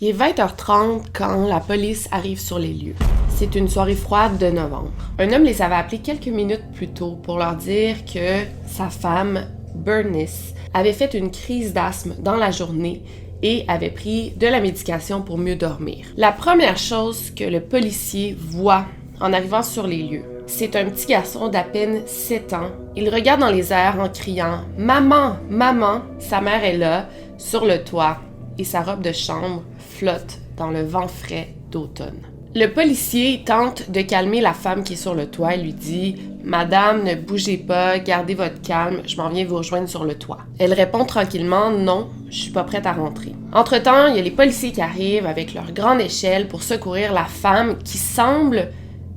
Il est 20h30 quand la police arrive sur les lieux. C'est une soirée froide de novembre. Un homme les avait appelés quelques minutes plus tôt pour leur dire que sa femme, Bernice, avait fait une crise d'asthme dans la journée et avait pris de la médication pour mieux dormir. La première chose que le policier voit en arrivant sur les lieux, c'est un petit garçon d'à peine 7 ans. Il regarde dans les airs en criant « Maman! Maman! » Sa mère est là, sur le toit, et sa robe de chambre flotte dans le vent frais d'automne. Le policier tente de calmer la femme qui est sur le toit et lui dit « Madame, ne bougez pas, gardez votre calme, je m'en viens vous rejoindre sur le toit. » Elle répond tranquillement « Non, je suis pas prête à rentrer. » Entre-temps, il y a les policiers qui arrivent avec leur grande échelle pour secourir la femme qui semble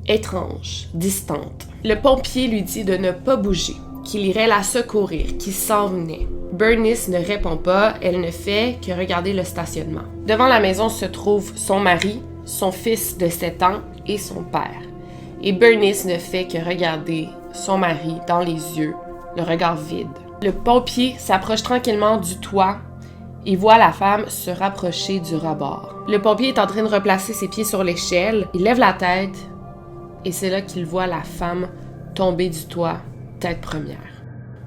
étrange, distante. Le pompier lui dit de ne pas bouger, qu'il irait la secourir, qu'il s'en venait. Bernice ne répond pas, elle ne fait que regarder le stationnement. Devant la maison se trouve son mari, son fils de 7 ans et son père. Et Bernice ne fait que regarder son mari dans les yeux, le regard vide. Le pompier s'approche tranquillement du toit et voit la femme se rapprocher du rebord. Le pompier est en train de replacer ses pieds sur l'échelle, il lève la tête et c'est là qu'il voit la femme tomber du toit, tête première.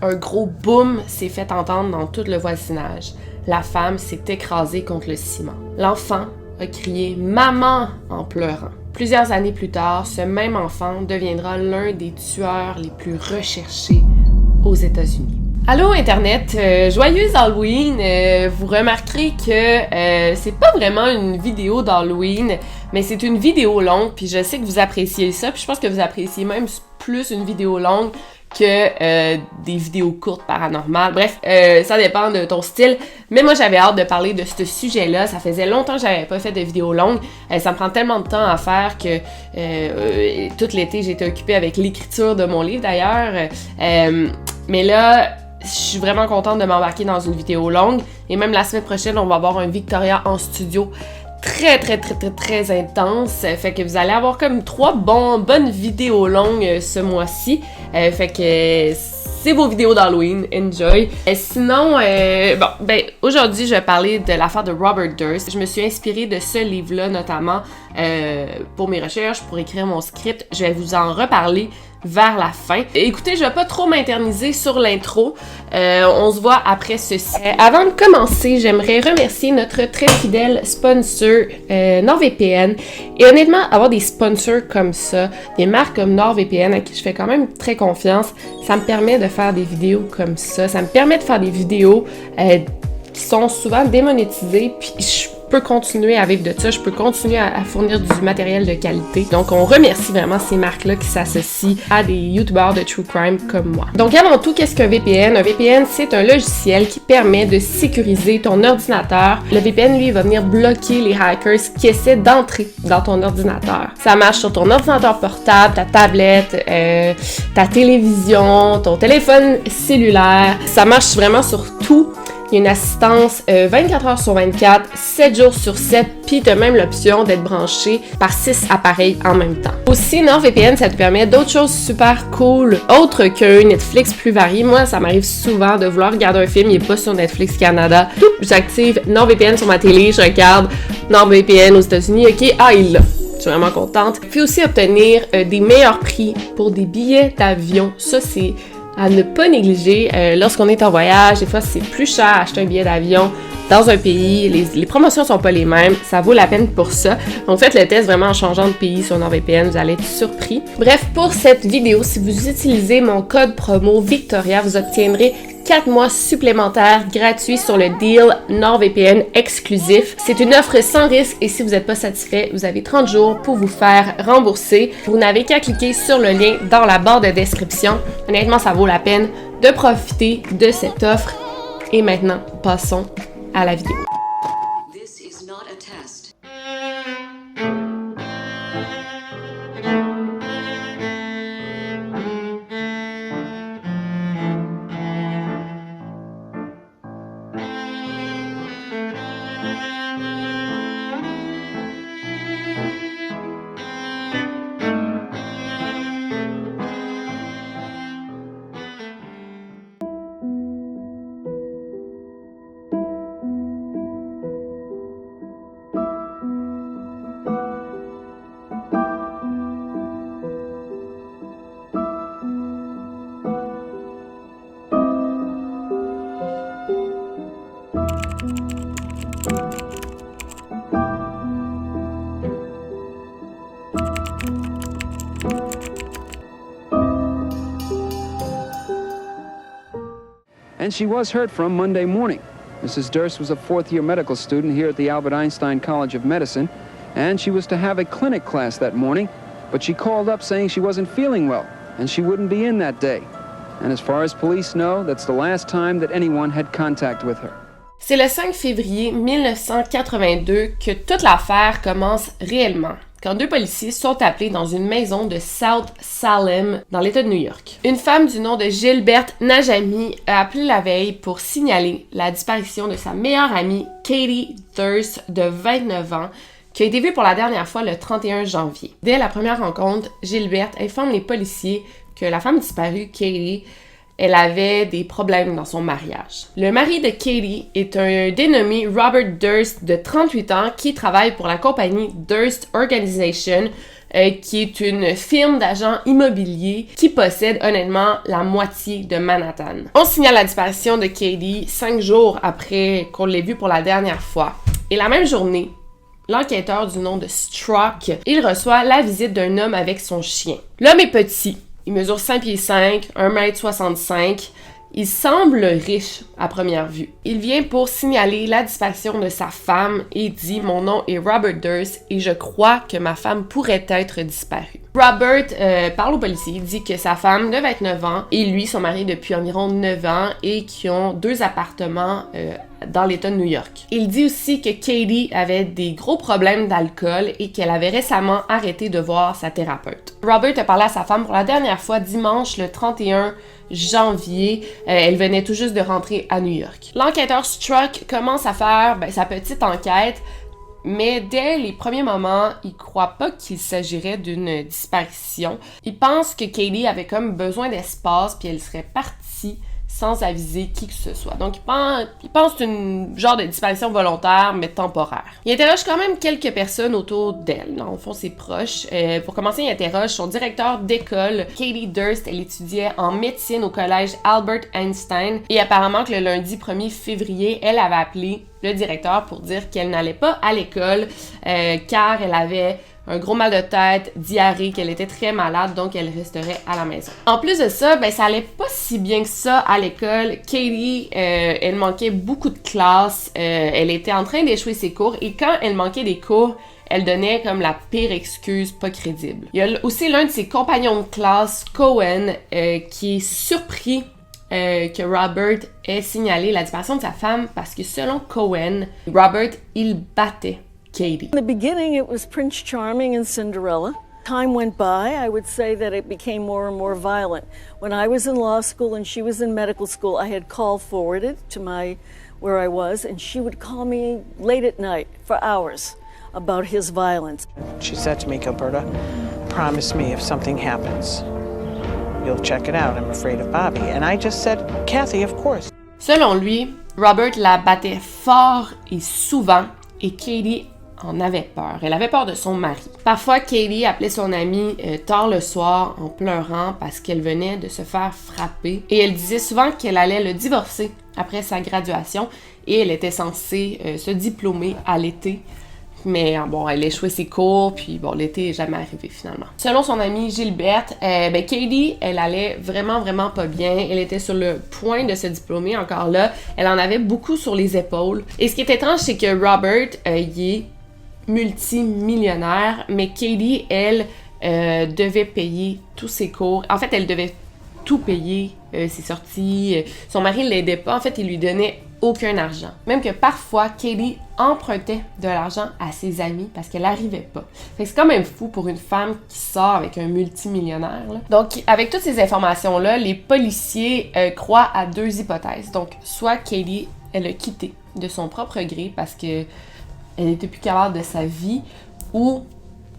Un gros boom s'est fait entendre dans tout le voisinage. La femme s'est écrasée contre le ciment. L'enfant a crié « Maman !» en pleurant. Plusieurs années plus tard, ce même enfant deviendra l'un des tueurs les plus recherchés aux États-Unis. Allô Internet, joyeux Halloween! Vous remarquerez que c'est pas vraiment une vidéo d'Halloween, mais c'est une vidéo longue, puis je sais que vous appréciez ça, puis je pense que vous appréciez même plus une vidéo longue que des vidéos courtes paranormales. Bref, ça dépend de ton style. Mais moi, j'avais hâte de parler de ce sujet-là. Ça faisait longtemps que j'avais pas fait de vidéos longues. Ça me prend tellement de temps à faire que tout l'été, j'étais occupée avec l'écriture de mon livre d'ailleurs. Mais là, je suis vraiment contente de m'embarquer dans une vidéo longue. Et même la semaine prochaine, on va avoir un Victoria en studio très intense. Fait que vous allez avoir comme 3 bonnes vidéos longues ce mois-ci. Fait que c'est vos vidéos d'Halloween. Enjoy. Sinon, aujourd'hui, je vais parler de l'affaire de Robert Durst. Je me suis inspirée de ce livre-là, notamment pour mes recherches, pour écrire mon script. Je vais vous en reparler vers la fin. Écoutez, je vais pas trop m'interniser sur l'intro. On se voit après ceci. Avant de commencer, j'aimerais remercier notre très fidèle sponsor NordVPN. Et honnêtement, avoir des sponsors comme ça, des marques comme NordVPN à qui je fais quand même très confiance, ça me permet de faire des vidéos comme ça. Ça me permet de faire des vidéos qui sont souvent démonétisées, puis je peux continuer à vivre de ça, je peux continuer à fournir du matériel de qualité. Donc, on remercie vraiment ces marques-là qui s'associent à des youtubeurs de true crime comme moi. Donc, avant tout, qu'est-ce qu'un VPN? Un VPN, c'est un logiciel qui permet de sécuriser ton ordinateur. Le VPN, lui, va venir bloquer les hackers qui essaient d'entrer dans ton ordinateur. Ça marche sur ton ordinateur portable, ta tablette, ta télévision, ton téléphone cellulaire. Ça marche vraiment sur tout. Il y a une assistance 24 heures sur 24, 7 jours sur 7, puis tu as même l'option d'être branché par 6 appareils en même temps. Aussi, NordVPN, ça te permet d'autres choses super cool, autres qu'un Netflix plus varié. Moi, ça m'arrive souvent de vouloir regarder un film, il n'est pas sur Netflix Canada. J'active NordVPN sur ma télé, je regarde NordVPN aux États-Unis, ok, il l'a. Je suis vraiment contente. Puis aussi obtenir des meilleurs prix pour des billets d'avion. Ça, c'est à ne pas négliger. Lorsqu'on est en voyage, des fois, c'est plus cher acheter un billet d'avion dans un pays. Les promotions sont pas les mêmes. Ça vaut la peine pour ça. Donc, faites le test vraiment en changeant de pays sur NordVPN. Vous allez être surpris. Bref, pour cette vidéo, si vous utilisez mon code promo Victoria, vous obtiendrez 4 mois supplémentaires gratuits sur le deal NordVPN exclusif. C'est une offre sans risque et si vous n'êtes pas satisfait, vous avez 30 jours pour vous faire rembourser. Vous n'avez qu'à cliquer sur le lien dans la barre de description. Honnêtement, ça vaut la peine de profiter de cette offre. Et maintenant, passons à la vidéo. and she was heard from Monday morning. Mrs. Durst was a fourth-year medical student here at the Albert Einstein College of Medicine, and she was to have a clinic class that morning, but she called up saying she wasn't feeling well, and she wouldn't be in that day. And as far as police know, that's the last time that anyone had contact with her. C'est le 5 février 1982 que toute l'affaire commence réellement, quand deux policiers sont appelés dans une maison de South Salem, dans l'État de New York. Une femme du nom de Gilberte Najami a appelé la veille pour signaler la disparition de sa meilleure amie, Katie Durst, de 29 ans, qui a été vue pour la dernière fois le 31 janvier. Dès la première rencontre, Gilberte informe les policiers que la femme disparue, Katie, elle avait des problèmes dans son mariage. Le mari de Katie est un dénommé Robert Durst de 38 ans qui travaille pour la compagnie Durst Organization, qui est une firme d'agents immobiliers qui possède honnêtement la moitié de Manhattan. On signale la disparition de Katie 5 jours après qu'on l'ait vue pour la dernière fois. Et la même journée, l'enquêteur du nom de Strzok, il reçoit la visite d'un homme avec son chien. L'homme est petit. Il mesure 5 pieds 5, 1m65. Il semble riche à première vue. Il vient pour signaler la disparition de sa femme et dit « Mon nom est Robert Durst et je crois que ma femme pourrait être disparue. » Robert parle au policier, il dit que sa femme de 29 ans et lui sont mariés depuis environ 9 ans et qui ont 2 appartements dans l'État de New York. Il dit aussi que Katie avait des gros problèmes d'alcool et qu'elle avait récemment arrêté de voir sa thérapeute. Robert a parlé à sa femme pour la dernière fois dimanche le 31 janvier. Elle venait tout juste de rentrer à New York. L'enquêteur Strzok commence à faire sa petite enquête, mais dès les premiers moments, il croit pas qu'il s'agirait d'une disparition. Il pense que Katie avait comme besoin d'espace puis elle serait partie sans aviser qui que ce soit. Donc, il pense que c'est une genre de disparition volontaire, mais temporaire. Il interroge quand même quelques personnes autour d'elle, dans le fond, ses proches. Pour commencer, il interroge son directeur d'école, Katie Durst. Elle étudiait en médecine au collège Albert Einstein. Et apparemment que le lundi 1er février, elle avait appelé le directeur pour dire qu'elle n'allait pas à l'école car elle avait un gros mal de tête, diarrhée, qu'elle était très malade, donc elle resterait à la maison. En plus de ça, ça allait pas si bien que ça à l'école. Katie, elle manquait beaucoup de classes, elle était en train d'échouer ses cours, et quand elle manquait des cours, elle donnait comme la pire excuse pas crédible. Il y a aussi l'un de ses compagnons de classe, Cohen, qui est surpris que Robert ait signalé la disparition de sa femme parce que selon Cohen, Robert, il battait Katie. In the beginning, it was Prince Charming and Cinderella. Time went by, I would say that it became more and more violent. When I was in law school and she was in medical school, I had call forwarded to where I was, and she would call me late at night for hours about his violence. She said to me, Gilberta, promise me if something happens, you'll check it out. I'm afraid of Bobby. And I just said, Kathy, of course. Selon lui, Robert la battait fort et souvent, et Katie en avait peur. Elle avait peur de son mari. Parfois, Katie appelait son amie tard le soir en pleurant parce qu'elle venait de se faire frapper. Et elle disait souvent qu'elle allait le divorcer après sa graduation et elle était censée se diplômer à l'été. Mais bon, elle échouait ses cours, puis bon, l'été n'est jamais arrivé finalement. Selon son amie Gilberte, Katie, elle allait vraiment, vraiment pas bien. Elle était sur le point de se diplômer encore là. Elle en avait beaucoup sur les épaules. Et ce qui est étrange, c'est que Robert, il est multimillionnaire, mais Katie, elle, devait payer tous ses cours. En fait, elle devait tout payer, ses sorties. Son mari ne l'aidait pas. En fait, il lui donnait aucun argent. Même que parfois, Katie empruntait de l'argent à ses amis parce qu'elle n'arrivait pas. Fait que c'est quand même fou pour une femme qui sort avec un multimillionnaire, là. Donc, avec toutes ces informations-là, les policiers croient à 2 hypothèses. Donc, soit Katie, elle a quitté de son propre gré parce que elle n'était plus capable de sa vie, ou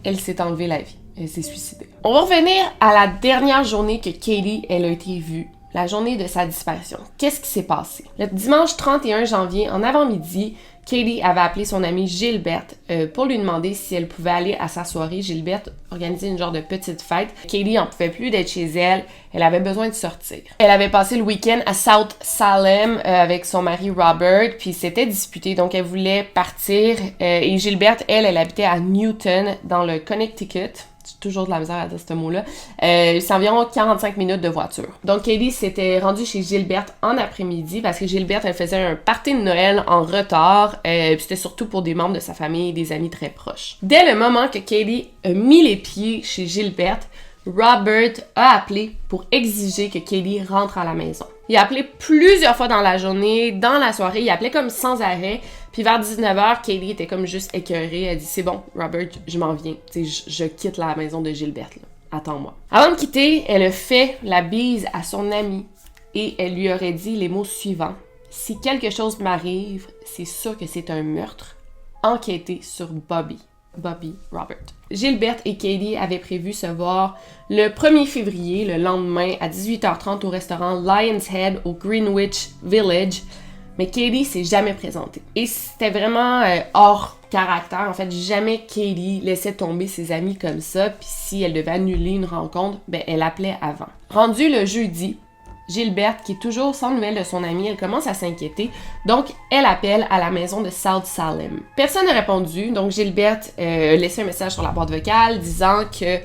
elle s'est enlevée la vie. Elle s'est suicidée. On va revenir à la dernière journée que Katie, elle a été vue. La journée de sa disparition. Qu'est-ce qui s'est passé? Le dimanche 31 janvier, en avant-midi, Katie avait appelé son amie Gilberte pour lui demander si elle pouvait aller à sa soirée. Gilberte organisait une genre de petite fête. Katie en pouvait plus d'être chez elle. Elle avait besoin de sortir. Elle avait passé le week-end à South Salem avec son mari Robert, puis s'était disputée, donc elle voulait partir. Et Gilberte, elle habitait à Newton, dans le Connecticut. J'ai toujours de la misère à dire ce mot-là. C'est environ 45 minutes de voiture. Donc, Katie s'était rendue chez Gilberte en après-midi parce que Gilberte, elle faisait un party de Noël en retard. Puis c'était surtout pour des membres de sa famille et des amis très proches. Dès le moment que Katie a mis les pieds chez Gilberte, Robert a appelé pour exiger que Katie rentre à la maison. Il a appelé plusieurs fois dans la journée, dans la soirée, il appelait comme sans arrêt. Puis vers 19h, Katie était comme juste écœurée. Elle dit « C'est bon, Robert, je m'en viens. Je quitte la maison de Gilberte. Là. Attends-moi. » Avant de quitter, elle a fait la bise à son amie et elle lui aurait dit les mots suivants. « Si quelque chose m'arrive, c'est sûr que c'est un meurtre. Enquêtez sur Bobby Robert. » Gilberte et Katie avaient prévu se voir le 1er février, le lendemain, à 18h30 au restaurant Lion's Head au Greenwich Village, mais Katie s'est jamais présentée. Et c'était vraiment hors caractère. En fait, jamais Katie laissait tomber ses amis comme ça, puis si elle devait annuler une rencontre, ben elle appelait avant. Rendu le jeudi, Gilberte, qui est toujours sans nouvelles de son amie, elle commence à s'inquiéter, donc elle appelle à la maison de South Salem. Personne n'a répondu, donc Gilberte a laissé un message sur la boîte vocale disant que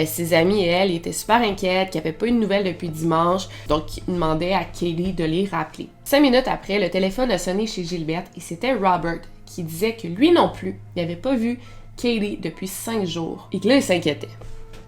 ses amis et elle étaient super inquiètes, qu'il n'y avait pas eu de nouvelles depuis dimanche, donc il demandait à Katie de les rappeler. 5 minutes après, le téléphone a sonné chez Gilberte et c'était Robert qui disait que lui non plus, il n'avait pas vu Katie depuis 5 jours et que là, il s'inquiétait.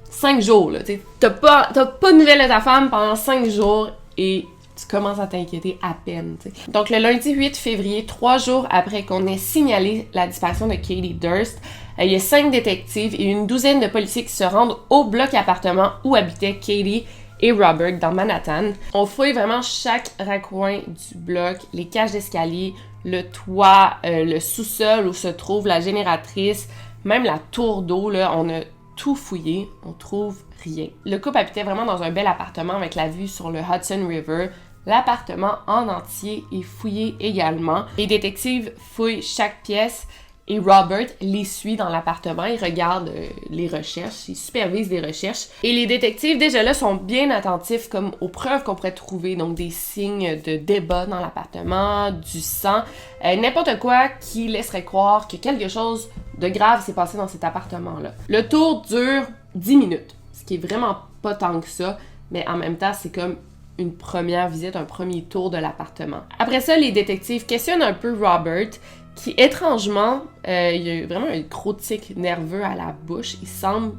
5 jours, là, t'as pas de nouvelles de ta femme pendant 5 jours et tu commences à t'inquiéter à peine, t'sais. Donc, le lundi 8 février, 3 jours après qu'on ait signalé la disparition de Katie Durst, il y a 5 détectives et une douzaine de policiers qui se rendent au bloc appartement où habitaient Katie et Robert dans Manhattan. On fouille vraiment chaque raccoin du bloc, les cages d'escalier, le toit, le sous-sol où se trouve la génératrice, même la tour d'eau, là, on a tout fouillé, on trouve rien. Le couple habitait vraiment dans un bel appartement avec la vue sur le Hudson River. L'appartement en entier est fouillé également. Les détectives fouillent chaque pièce et Robert les suit dans l'appartement. Il regarde les recherches, il supervise les recherches. Et les détectives, déjà là, sont bien attentifs comme aux preuves qu'on pourrait trouver. Donc des signes de débat dans l'appartement, du sang, n'importe quoi qui laisserait croire que quelque chose de grave s'est passé dans cet appartement-là. Le tour dure 10 minutes, ce qui est vraiment pas tant que ça, mais en même temps, c'est comme une première visite, un premier tour de l'appartement. Après ça, les détectives questionnent un peu Robert, qui étrangement, il a vraiment un gros tic nerveux à la bouche. Il semble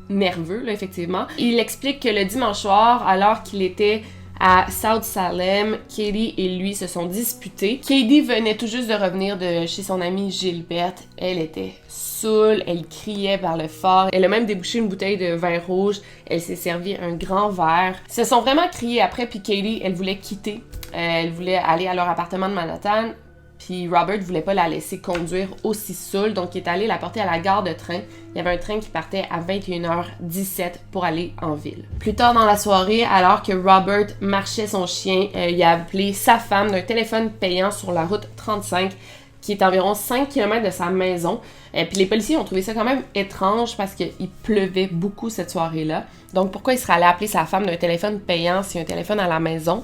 nerveux, là, effectivement. Il explique que le dimanche soir, alors qu'il était à South Salem, Katie et lui se sont disputés. Katie venait tout juste de revenir de chez son amie Gilberte. Elle était saoule, elle criait par le fort. Elle a même débouché une bouteille de vin rouge. Elle s'est servi un grand verre. Ils se sont vraiment criés après, puis Katie, elle voulait quitter. Elle voulait aller à leur appartement de Manhattan. Puis Robert voulait pas la laisser conduire aussi saoule, donc il est allé la porter à la gare de train. Il y avait un train qui partait à 21h17 pour aller en ville. Plus tard dans la soirée, alors que Robert marchait son chien, il a appelé sa femme d'un téléphone payant sur la route 35, qui est environ 5 km de sa maison. Puis les policiers ont trouvé ça quand même étrange parce qu'il pleuvait beaucoup cette soirée-là. Donc pourquoi il serait allé appeler sa femme d'un téléphone payant s'il y a un téléphone à la maison?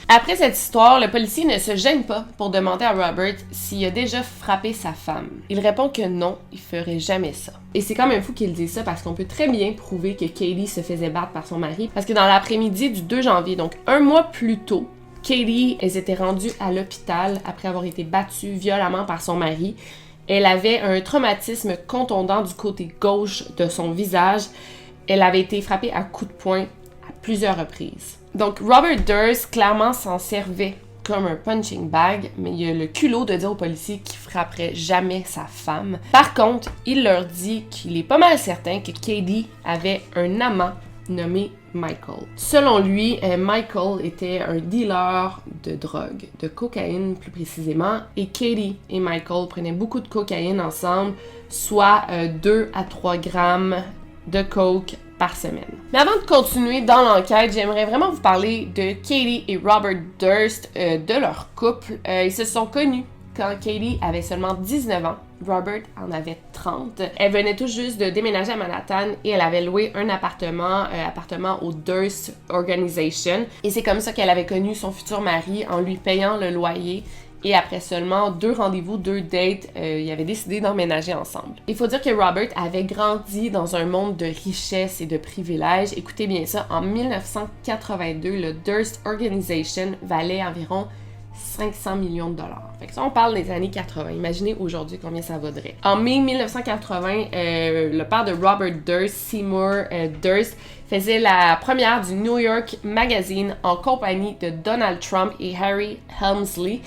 Après cette histoire, le policier ne se gêne pas pour demander à Robert s'il a déjà frappé sa femme. Il répond que non, il ferait jamais ça. Et c'est quand même fou qu'il dise ça parce qu'on peut très bien prouver que Katie se faisait battre par son mari parce que dans l'après-midi du 2 janvier, donc un mois plus tôt, Katie, elle s'était rendue à l'hôpital après avoir été battue violemment par son mari. Elle avait un traumatisme contondant du côté gauche de son visage. Elle avait été frappée à coups de poing à plusieurs reprises. Donc, Robert Durst, clairement, s'en servait comme un punching bag, mais il a le culot de dire aux policiers qu'il frapperait jamais sa femme. Par contre, il leur dit qu'il est pas mal certain que Katie avait un amant nommé Michael. Selon lui, Michael était un dealer de drogue, de cocaïne plus précisément, et Katie et Michael prenaient beaucoup de cocaïne ensemble, soit 2 à 3 grammes de coke par semaine. Mais avant de continuer dans l'enquête, j'aimerais vraiment vous parler de Katie et Robert Durst, de leur couple. Ils se sont connus quand Katie avait seulement 19 ans. Robert en avait 30. Elle venait tout juste de déménager à Manhattan et elle avait loué un appartement au Durst Organization. Et c'est comme ça qu'elle avait connu son futur mari en lui payant le loyer et après seulement 2 rendez-vous, 2 dates, ils avaient décidé d'emménager ensemble. Il faut dire que Robert avait grandi dans un monde de richesse et de privilèges. Écoutez bien ça, en 1982, le Durst Organization valait environ 500 millions de dollars. Fait que ça, on parle des années 80. Imaginez aujourd'hui combien ça vaudrait. En mai 1980, le père de Robert Durst, Seymour Durst, faisait la première du New York Magazine en compagnie de Donald Trump et Harry Helmsley.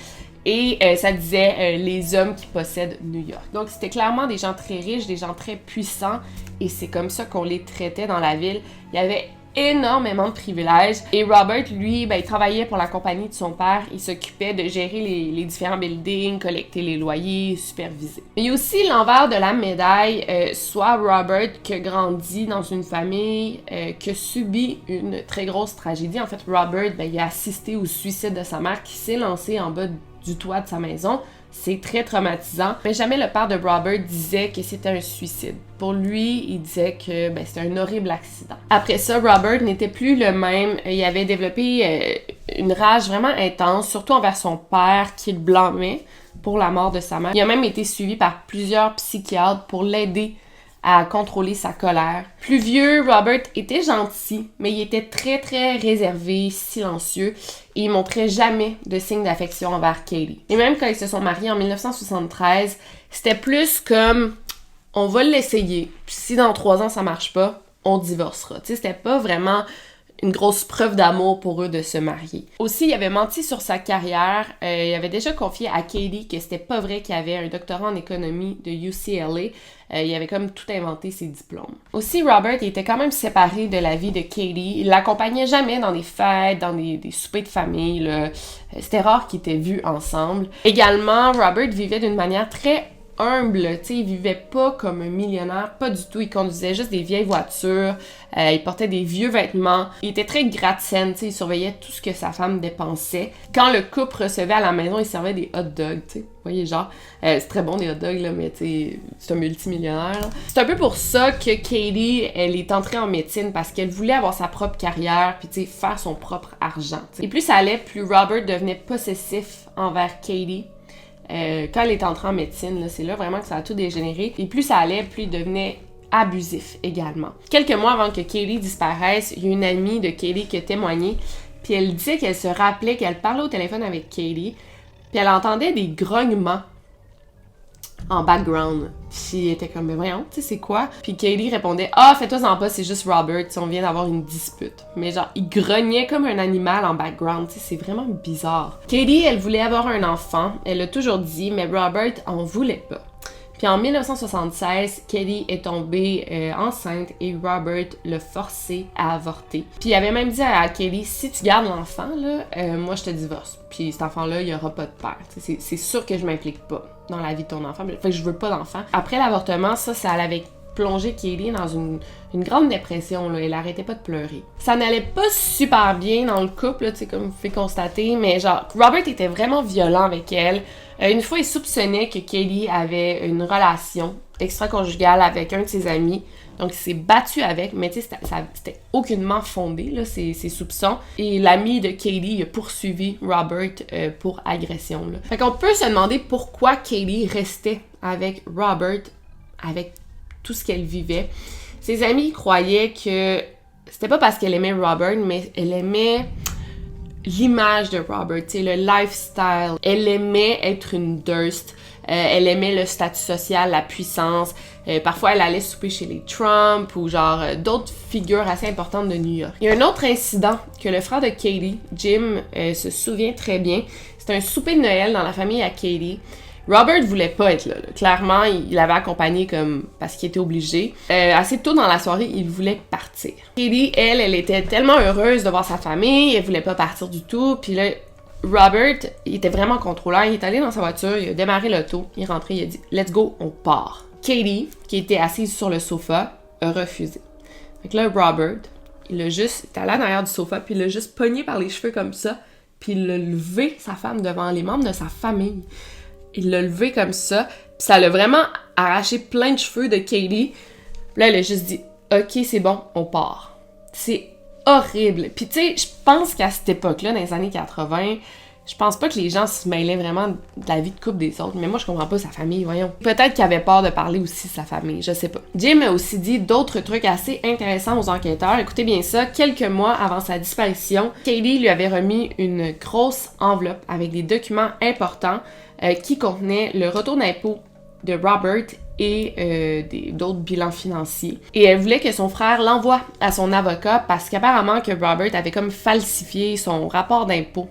Et ça disait les hommes qui possèdent New York. Donc c'était clairement des gens très riches, des gens très puissants. Et c'est comme ça qu'on les traitait dans la ville. Il y avait énormément de privilèges. Et Robert, lui, il travaillait pour la compagnie de son père. Il s'occupait de gérer les différents buildings, collecter les loyers, superviser. Mais il y a aussi l'envers de la médaille, soit Robert qui a grandi dans une famille qui a subi une très grosse tragédie. En fait, Robert, il a assisté au suicide de sa mère qui s'est lancée en bas du toit de sa maison. C'est très traumatisant. Mais jamais le père de Robert disait que c'était un suicide. Pour lui, il disait que c'était un horrible accident. Après ça, Robert n'était plus le même. Il avait développé une rage vraiment intense, surtout envers son père, qui le blâmait pour la mort de sa mère. Il a même été suivi par plusieurs psychiatres pour l'aider à contrôler sa colère. Plus vieux, Robert était gentil, mais il était très très réservé, silencieux, et il montrait jamais de signes d'affection envers Katie. Et même quand ils se sont mariés en 1973, c'était plus comme on va l'essayer, puis si dans 3 ans ça marche pas, on divorcera. Tu sais, c'était pas vraiment une grosse preuve d'amour pour eux de se marier. Aussi, il avait menti sur sa carrière. Il avait déjà confié à Katie que c'était pas vrai qu'il avait un doctorat en économie de UCLA. Il avait comme tout inventé ses diplômes. Aussi, Robert il était quand même séparé de la vie de Katie. Il l'accompagnait jamais dans des fêtes, dans des soupers de famille, là. C'était rare qu'ils étaient vus ensemble. Également, Robert vivait d'une manière très humble, tu sais, il vivait pas comme un millionnaire, pas du tout, il conduisait juste des vieilles voitures, il portait des vieux vêtements, il était très gratte-scène, tu sais, il surveillait tout ce que sa femme dépensait. Quand le couple recevait à la maison, il servait des hot dogs, tu sais, vous voyez, genre, c'est très bon des hot dogs, là, mais tu sais, c'est un multimillionnaire, là. C'est un peu pour ça que Katie, elle est entrée en médecine, parce qu'elle voulait avoir sa propre carrière, puis tu sais, faire son propre argent, t'sais. Et plus ça allait, plus Robert devenait possessif envers Katie. Quand elle est entrée en médecine, là, c'est là vraiment que ça a tout dégénéré. Et plus ça allait, plus il devenait abusif également. Quelques mois avant que Katie disparaisse, il y a une amie de Katie qui a témoigné, puis elle disait qu'elle se rappelait qu'elle parlait au téléphone avec Katie, puis elle entendait des grognements en background. Puis elle était comme, mais voyons, tu sais, c'est quoi? Puis Katie répondait, ah, fais-toi-en pas, c'est juste Robert, tu sais, on vient d'avoir une dispute. Mais genre, il grognait comme un animal en background, tu sais, c'est vraiment bizarre. Katie, elle voulait avoir un enfant, elle l'a toujours dit, mais Robert en voulait pas. Puis en 1976, Katie est tombée enceinte et Robert l'a forcée à avorter. Puis il avait même dit à Katie, si tu gardes l'enfant, là, moi je te divorce. Puis cet enfant-là, il n'y aura pas de père. C'est sûr que je m'implique pas dans la vie de ton enfant. Fait que je veux pas d'enfant. Après l'avortement, ça l'avait plongé Katie dans une grande dépression, là. Elle arrêtait pas de pleurer. Ça n'allait pas super bien dans le couple, là, tu sais, comme vous pouvez constater, mais genre, Robert était vraiment violent avec elle. Une fois, il soupçonnait que Katie avait une relation extra-conjugale avec un de ses amis. Donc, il s'est battu avec, mais tu sais, c'était aucunement fondé, là, ces soupçons. Et l'ami de Katie a poursuivi Robert pour agression, là. Fait qu'on peut se demander pourquoi Katie restait avec Robert, avec tout ce qu'elle vivait. Ses amis croyaient que c'était pas parce qu'elle aimait Robert, mais elle aimait l'image de Robert, tu sais, le lifestyle. Elle aimait être une Durst. Elle aimait le statut social, la puissance. Parfois, elle allait souper chez les Trump ou genre d'autres figures assez importantes de New York. Il y a un autre incident que le frère de Katie, Jim, se souvient très bien. C'était un souper de Noël dans la famille à Katie. Robert voulait pas être là. Clairement, il l'avait accompagné comme parce qu'il était obligé. Assez tôt dans la soirée, il voulait partir. Katie, elle était tellement heureuse de voir sa famille, elle voulait pas partir du tout. Puis là, Robert, il était vraiment contrôlant. Il est allé dans sa voiture, il a démarré l'auto, il est rentré, il a dit « Let's go, on part ». Katie, qui était assise sur le sofa, a refusé. Fait que là, Robert, il était allé en arrière du sofa, puis il l'a juste pogné par les cheveux comme ça, puis il a levé sa femme devant les membres de sa famille. Il l'a levé comme ça, puis ça l'a vraiment arraché plein de cheveux de Katie. Puis là, elle a juste dit « Ok, c'est bon, on part ». C'est horrible. Puis tu sais, je pense qu'à cette époque-là, dans les années 80, Je pense pas que les gens se mêlaient vraiment de la vie de couple des autres, mais moi je comprends pas sa famille, voyons. Peut-être qu'il avait peur de parler aussi de sa famille, je sais pas. Jim a aussi dit d'autres trucs assez intéressants aux enquêteurs. Écoutez bien ça, quelques mois avant sa disparition, Katie lui avait remis une grosse enveloppe avec des documents importants qui contenaient le retour d'impôt de Robert et d'autres bilans financiers. Et elle voulait que son frère l'envoie à son avocat parce qu'apparemment que Robert avait comme falsifié son rapport d'impôt.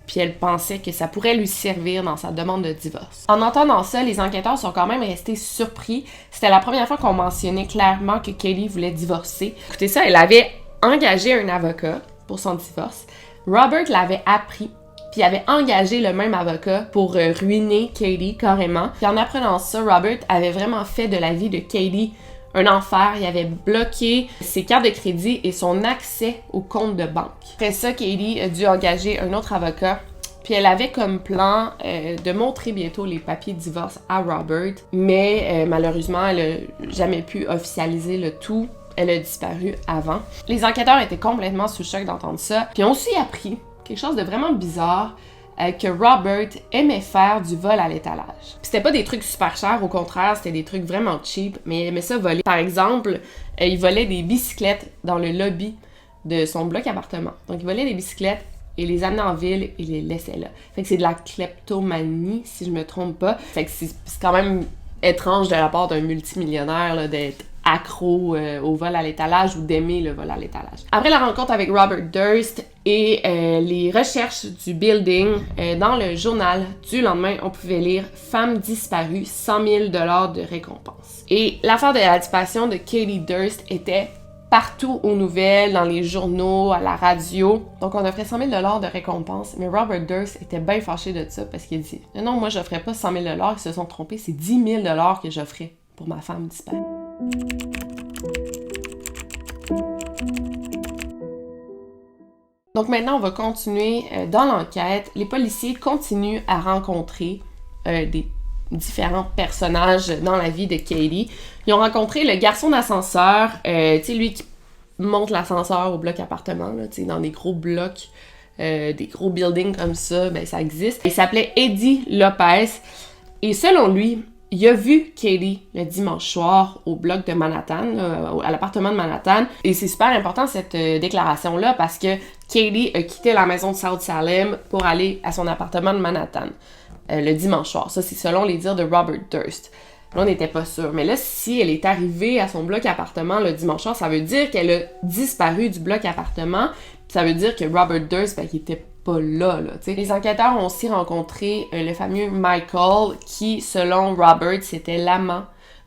Puis elle pensait que ça pourrait lui servir dans sa demande de divorce. En entendant ça, les enquêteurs sont quand même restés surpris. C'était la première fois qu'on mentionnait clairement que Katie voulait divorcer. Écoutez ça, elle avait engagé un avocat pour son divorce. Robert l'avait appris, puis avait engagé le même avocat pour ruiner Katie carrément. Puis en apprenant ça, Robert avait vraiment fait de la vie de Katie un enfer. Il avait bloqué ses cartes de crédit et son accès aux comptes de banque. Après ça, Katie a dû engager un autre avocat. Puis elle avait comme plan de montrer bientôt les papiers de divorce à Robert. Mais malheureusement, elle n'a jamais pu officialiser le tout. Elle a disparu avant. Les enquêteurs étaient complètement sous le choc d'entendre ça. Puis ils ont aussi appris quelque chose de vraiment bizarre, que Robert aimait faire du vol à l'étalage. Puis c'était pas des trucs super chers, au contraire, c'était des trucs vraiment cheap, mais il aimait ça voler. Par exemple, il volait des bicyclettes dans le lobby de son bloc appartement. Donc il volait des bicyclettes et les amenait en ville et les laissait là. Fait que c'est de la kleptomanie, si je me trompe pas. Fait que c'est quand même étrange de la part d'un multimillionnaire là, d'être accro au vol à l'étalage ou d'aimer le vol à l'étalage. Après la rencontre avec Robert Durst et les recherches du building, dans le journal du lendemain, on pouvait lire « Femme disparue, 100 000 $ de récompense ». Et l'affaire de la disparition de Katie Durst était partout aux nouvelles, dans les journaux, à la radio. Donc on offrait 100 000 $ de récompense, mais Robert Durst était bien fâché de ça parce qu'il dit « Non, moi j'offrais pas 100 000 $, ils se sont trompés, c'est 10 000 $ que j'offrais pour ma femme disparue ». Donc maintenant, on va continuer dans l'enquête. Les policiers continuent à rencontrer des différents personnages dans la vie de Katie. Ils ont rencontré le garçon d'ascenseur, tu sais, lui qui monte l'ascenseur au bloc appartement, là, tu sais, dans des gros blocs, des gros buildings comme ça, ben ça existe. Il s'appelait Eddie Lopez. Et selon lui, il a vu Katie le dimanche soir au bloc de Manhattan, à l'appartement de Manhattan. Et c'est super important cette déclaration-là parce que Katie a quitté la maison de South Salem pour aller à son appartement de Manhattan le dimanche soir. Ça, c'est selon les dires de Robert Durst. Là, on n'était pas sûr. Mais là, si elle est arrivée à son bloc appartement le dimanche soir, ça veut dire qu'elle a disparu du bloc appartement. Ça veut dire que Robert Durst, ben, il était pas là, tu sais. Les enquêteurs ont aussi rencontré le fameux Michael, qui, selon Robert, c'était l'amant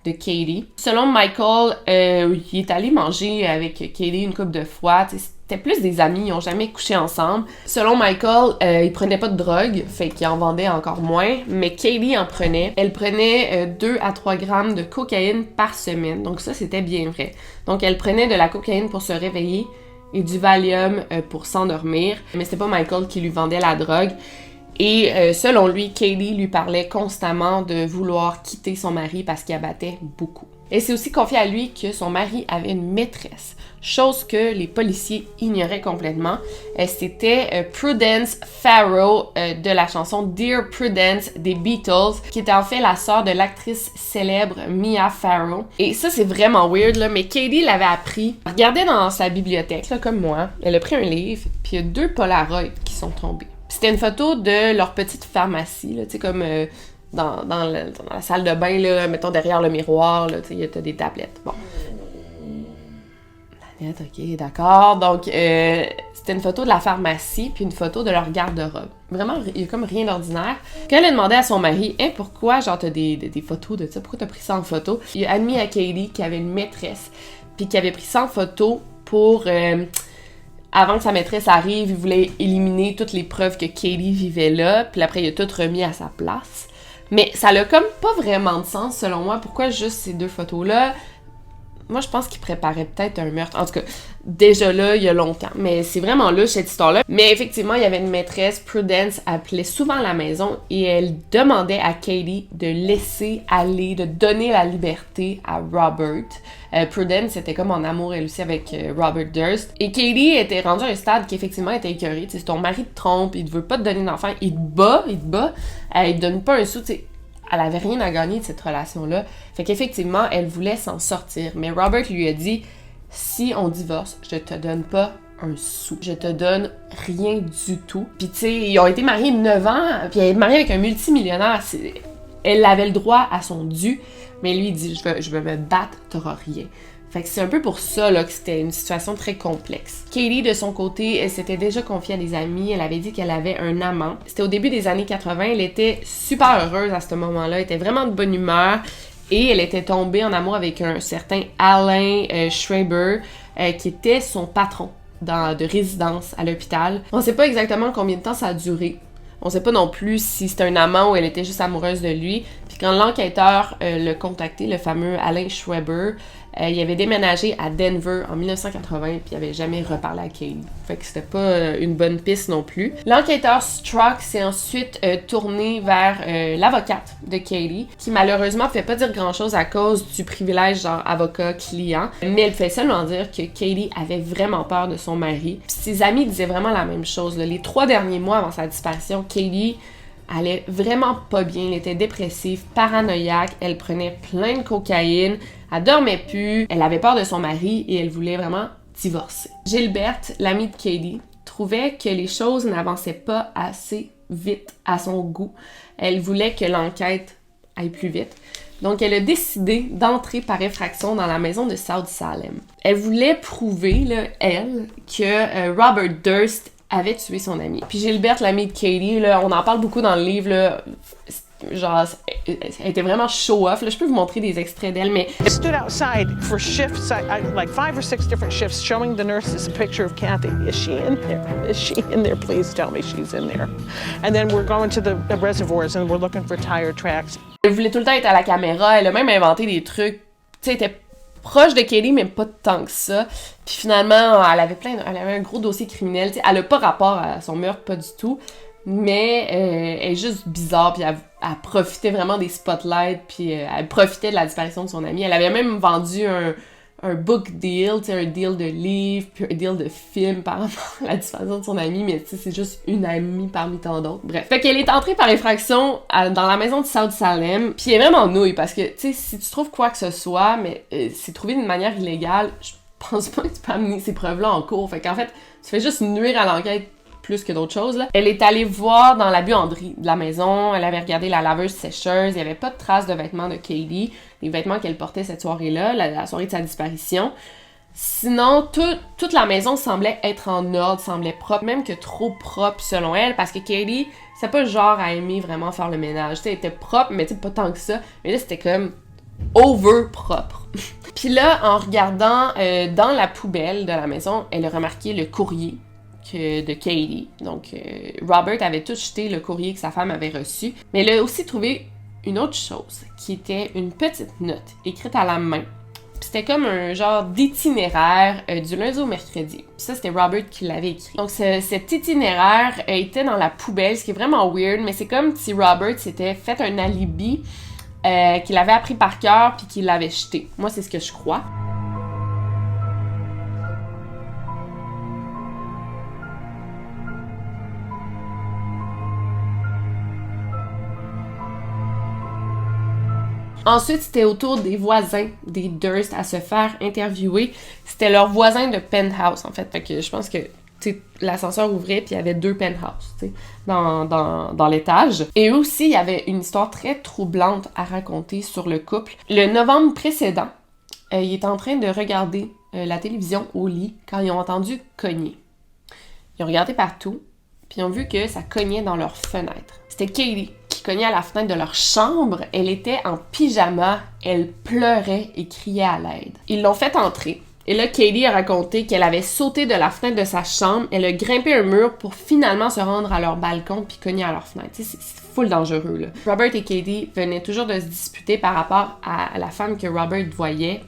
de Katie. Selon Michael, il est allé manger avec Katie une couple de fois, tu sais, c'était plus des amis, ils ont jamais couché ensemble. Selon Michael, il prenait pas de drogue, fait qu'il en vendait encore moins, mais Katie en prenait. Elle prenait 2 à 3 grammes de cocaïne par semaine, donc ça, c'était bien vrai. Donc, elle prenait de la cocaïne pour se réveiller, et du Valium pour s'endormir. Mais c'était pas Michael qui lui vendait la drogue. Et selon lui, Katie lui parlait constamment de vouloir quitter son mari parce qu'il abattait beaucoup. Et c'est aussi confié à lui que son mari avait une maîtresse, chose que les policiers ignoraient complètement. C'était Prudence Farrow de la chanson Dear Prudence des Beatles, qui était en fait la sœur de l'actrice célèbre Mia Farrow. Et ça, c'est vraiment weird, là, mais Katie l'avait appris. Elle regardait dans sa bibliothèque, là, comme moi. Elle a pris un livre, puis il y a 2 Polaroids qui sont tombés. C'était une photo de leur petite pharmacie, là, tu sais, comme dans la salle de bain, là, mettons derrière le miroir, là, tu sais, t'as des tablettes. Bon. Nanette, ok, d'accord. Donc, c'était une photo de la pharmacie, puis une photo de leur garde-robe. Vraiment, il y a comme rien d'ordinaire. Quand elle a demandé à son mari, « Hein, pourquoi, genre, t'as des photos de ça? Pourquoi t'as pris ça en photo? » Il a admis à Katie qu'il avait une maîtresse, puis qu'il avait pris ça en photo pour... avant que sa maîtresse arrive, il voulait éliminer toutes les preuves que Katie vivait là, puis après, il a tout remis à sa place. Mais ça n'a comme pas vraiment de sens, selon moi. Pourquoi juste ces 2 photos-là? Moi, je pense qu'il préparait peut-être un meurtre. En tout cas, déjà là, il y a longtemps. Mais c'est vraiment louche, cette histoire-là. Mais effectivement, il y avait une maîtresse, Prudence, appelait souvent à la maison et elle demandait à Katie de laisser aller, de donner la liberté à Robert. Prudence était comme en amour, elle aussi, avec Robert Durst. Et Katie était rendue à un stade qui, effectivement, était écœurée. Tu sais, ton mari te trompe, il te veut pas te donner d'enfant, il te bat. Il te donne pas un sou, tu sais. Elle avait rien à gagner de cette relation-là. Fait qu'effectivement, elle voulait s'en sortir. Mais Robert lui a dit... Si on divorce, je te donne pas un sou. Je te donne rien du tout. Puis tu sais, ils ont été mariés 9 ans, puis elle est mariée avec un multimillionnaire. Elle avait le droit à son dû, mais lui il dit je veux me battre, t'auras rien. Fait que c'est un peu pour ça là, que c'était une situation très complexe. Katie, de son côté, elle s'était déjà confiée à des amis. Elle avait dit qu'elle avait un amant. C'était au début des années 80. Elle était super heureuse à ce moment-là. Elle était vraiment de bonne humeur. Et elle était tombée en amour avec un certain Alain Schreiber, qui était son patron de résidence à l'hôpital. On sait pas exactement combien de temps ça a duré. On sait pas non plus si c'était un amant ou elle était juste amoureuse de lui. Puis quand l'enquêteur l'a contacté, le fameux Alain Schreiber, il avait déménagé à Denver en 1980 puis il avait jamais reparlé à Katie. Fait que c'était pas une bonne piste non plus. L'enquêteur Strzok s'est ensuite tourné vers l'avocate de Katie, qui malheureusement ne pouvait pas dire grand-chose à cause du privilège genre avocat-client, mais elle fait seulement dire que Katie avait vraiment peur de son mari. Puis ses amis disaient vraiment la même chose. Là. Les 3 derniers mois avant sa disparition, Katie allait vraiment pas bien, elle était dépressive, paranoïaque, elle prenait plein de cocaïne, elle dormait plus, elle avait peur de son mari et elle voulait vraiment divorcer. Gilberte, l'amie de Katie, trouvait que les choses n'avançaient pas assez vite à son goût. Elle voulait que l'enquête aille plus vite. Donc, elle a décidé d'entrer par effraction dans la maison de South Salem. Elle voulait prouver, là, elle, que Robert Durst avait tué son ami. Puis Gilberte, l'amie de Katie, là, on en parle beaucoup dans le livre, là, genre, elle était vraiment show-off. Là, je peux vous montrer des extraits d'elle, mais... I stood outside for shifts, like 5 or 6 different shifts, showing the nurses a picture of Kathy. Is she in there? Is she in there? Please tell me she's in there. And then we're going to the reservoirs and we're looking for tire tracks. Elle voulait tout le temps être à la caméra. Elle a même inventé des trucs. Tu sais, elle était proche de Katie, mais pas tant que ça. Puis finalement, elle avait un gros dossier criminel. T'sais, elle a pas rapport à son meurtre, pas du tout. Mais elle est juste bizarre, puis elle profitait vraiment des spotlights, puis elle profitait de la disparition de son ami. Elle avait même vendu un book deal, tu sais, un deal de livre, puis un deal de film par rapport à la disparition de son ami, mais tu sais, c'est juste une amie parmi tant d'autres. Bref. Fait qu'elle est entrée par effraction dans la maison de South Salem, puis elle est vraiment nouille, parce que, tu sais, si tu trouves quoi que ce soit, mais c'est trouvé d'une manière illégale, je pense pas que tu peux amener ces preuves-là en cours. Fait qu'en fait, tu fais juste nuire à l'enquête plus que d'autres choses, là. Elle est allée voir dans la buanderie de la maison, elle avait regardé la laveuse sécheuse, il n'y avait pas de traces de vêtements de Katie, les vêtements qu'elle portait cette soirée-là, la soirée de sa disparition. Sinon, toute la maison semblait être en ordre, semblait propre, même que trop propre selon elle, parce que Katie, c'est pas le genre à aimer vraiment faire le ménage. Tu sais, elle était propre, mais tu sais, pas tant que ça. Mais là, c'était comme over propre. Puis là, en regardant dans la poubelle de la maison, elle a remarqué le courrier de Katie. Donc, Robert avait tout jeté le courrier que sa femme avait reçu. Mais elle a aussi trouvé une autre chose, qui était une petite note écrite à la main. Puis c'était comme un genre d'itinéraire du lundi au mercredi. Puis ça, c'était Robert qui l'avait écrit. Donc, cet itinéraire était dans la poubelle, ce qui est vraiment weird, mais c'est comme si Robert s'était fait un alibi qu'il avait appris par cœur puis qu'il l'avait jeté. Moi, c'est ce que je crois. Ensuite, c'était au tour des voisins des Durst à se faire interviewer. C'était leurs voisins de penthouse, en fait. Fait que je pense que l'ascenseur ouvrait, puis il y avait 2 penthouses dans l'étage. Et aussi, il y avait une histoire très troublante à raconter sur le couple. Le novembre précédent, il était en train de regarder la télévision au lit quand ils ont entendu cogner. Ils ont regardé partout, puis ils ont vu que ça cognait dans leur fenêtre. C'était Katie qui cognait à la fenêtre de leur chambre. Elle était en pyjama, elle pleurait et criait à l'aide. Ils l'ont fait entrer. Et là, Katie a raconté qu'elle avait sauté de la fenêtre de sa chambre, elle a grimpé un mur pour finalement se rendre à leur balcon puis cogner à leur fenêtre. Tu sais, c'est full dangereux, là. Robert et Katie venaient toujours de se disputer par rapport à la femme que Robert voyait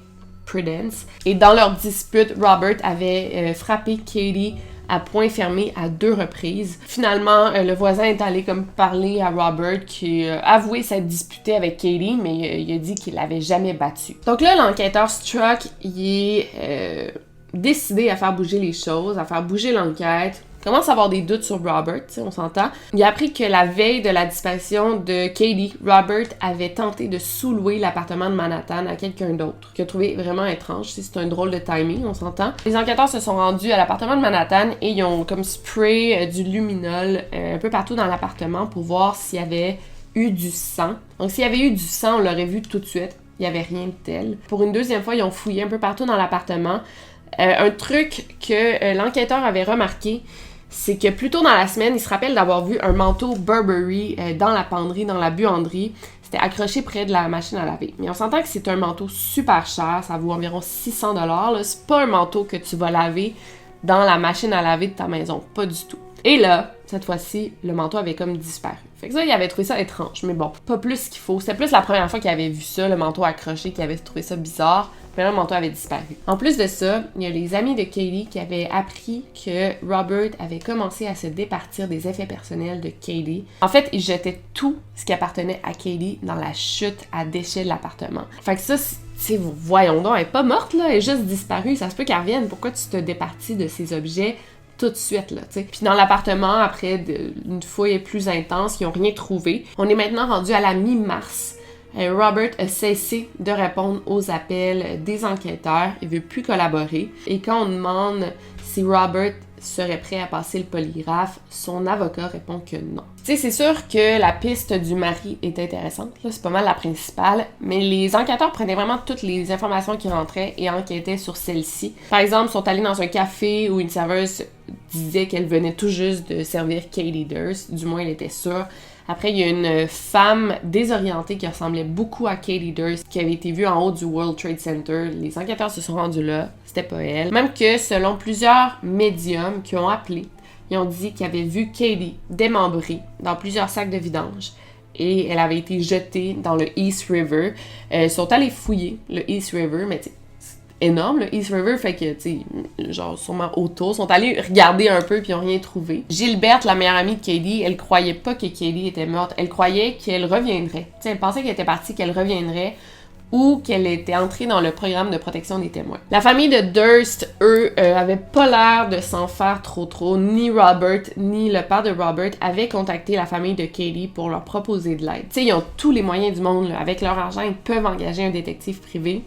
Prudence. Et dans leur dispute, Robert avait frappé Katie à poing fermé à 2 reprises. Finalement, le voisin est allé comme parler à Robert qui a avoué s'être disputé avec Katie, mais il a dit qu'il l'avait jamais battue. Donc là, l'enquêteur Struck, il est décidé à faire bouger les choses, à faire bouger l'enquête. Il commence à avoir des doutes sur Robert, on s'entend. Il a appris que la veille de la disparition de Katie, Robert avait tenté de sous-louer l'appartement de Manhattan à quelqu'un d'autre, qu'il a trouvé vraiment étrange. C'est un drôle de timing, on s'entend. Les enquêteurs se sont rendus à l'appartement de Manhattan et ils ont comme spray du luminol un peu partout dans l'appartement pour voir s'il y avait eu du sang. Donc s'il y avait eu du sang, on l'aurait vu tout de suite. Il n'y avait rien de tel. Pour une deuxième fois, ils ont fouillé un peu partout dans l'appartement. Un truc que l'enquêteur avait remarqué, c'est que plus tôt dans la semaine, il se rappelle d'avoir vu un manteau Burberry dans la penderie, dans la buanderie. C'était accroché près de la machine à laver. Mais on s'entend que c'est un manteau super cher, ça vaut environ 600 $. C'est pas un manteau que tu vas laver dans la machine à laver de ta maison, pas du tout. Et là, cette fois-ci, le manteau avait comme disparu. Fait que ça, il avait trouvé ça étrange, mais bon, pas plus qu'il faut. C'était plus la première fois qu'il avait vu ça, le manteau accroché, qu'il avait trouvé ça bizarre. Mais là, le manteau avait disparu. En plus de ça, il y a les amis de Katie qui avaient appris que Robert avait commencé à se départir des effets personnels de Katie. En fait, il jetait tout ce qui appartenait à Katie dans la chute à déchets de l'appartement. Fait que ça, voyons donc, elle est pas morte, là, elle est juste disparue. Ça se peut qu'elle revienne. Pourquoi tu te départis de ces objets tout de suite, là, tu sais. Puis dans l'appartement, après une fouille plus intense, ils n'ont rien trouvé. On est maintenant rendu à la mi-mars. Robert a cessé de répondre aux appels des enquêteurs, il veut plus collaborer. Et quand on demande si Robert serait prêt à passer le polygraphe, son avocat répond que non. Tu sais, c'est sûr que la piste du mari est intéressante, là, c'est pas mal la principale, mais les enquêteurs prenaient vraiment toutes les informations qui rentraient et enquêtaient sur celles-ci. Par exemple, ils sont allés dans un café où une serveuse disait qu'elle venait tout juste de servir Katie Durst, du moins elle était sûre. Après, il y a une femme désorientée qui ressemblait beaucoup à Katie Durst qui avait été vue en haut du World Trade Center. Les enquêteurs se sont rendus là, c'était pas elle. Même que selon plusieurs médiums qui ont appelé, ils ont dit qu'ils avaient vu Katie démembrée dans plusieurs sacs de vidange et elle avait été jetée dans le East River. Ils sont allés fouiller le East River, mais tu sais, énorme, le East River, fait que, tu sais, genre, sûrement autour, sont allés regarder un peu puis ils n'ont rien trouvé. Gilberte, la meilleure amie de Katie, elle croyait pas que Katie était morte, elle croyait qu'elle reviendrait. Tu sais, elle pensait qu'elle était partie, qu'elle reviendrait ou qu'elle était entrée dans le programme de protection des témoins. La famille de Durst, eux, avaient pas l'air de s'en faire trop. Ni Robert, ni le père de Robert avaient contacté la famille de Katie pour leur proposer de l'aide. Tu sais, ils ont tous les moyens du monde, là. Avec leur argent, ils peuvent engager un détective privé.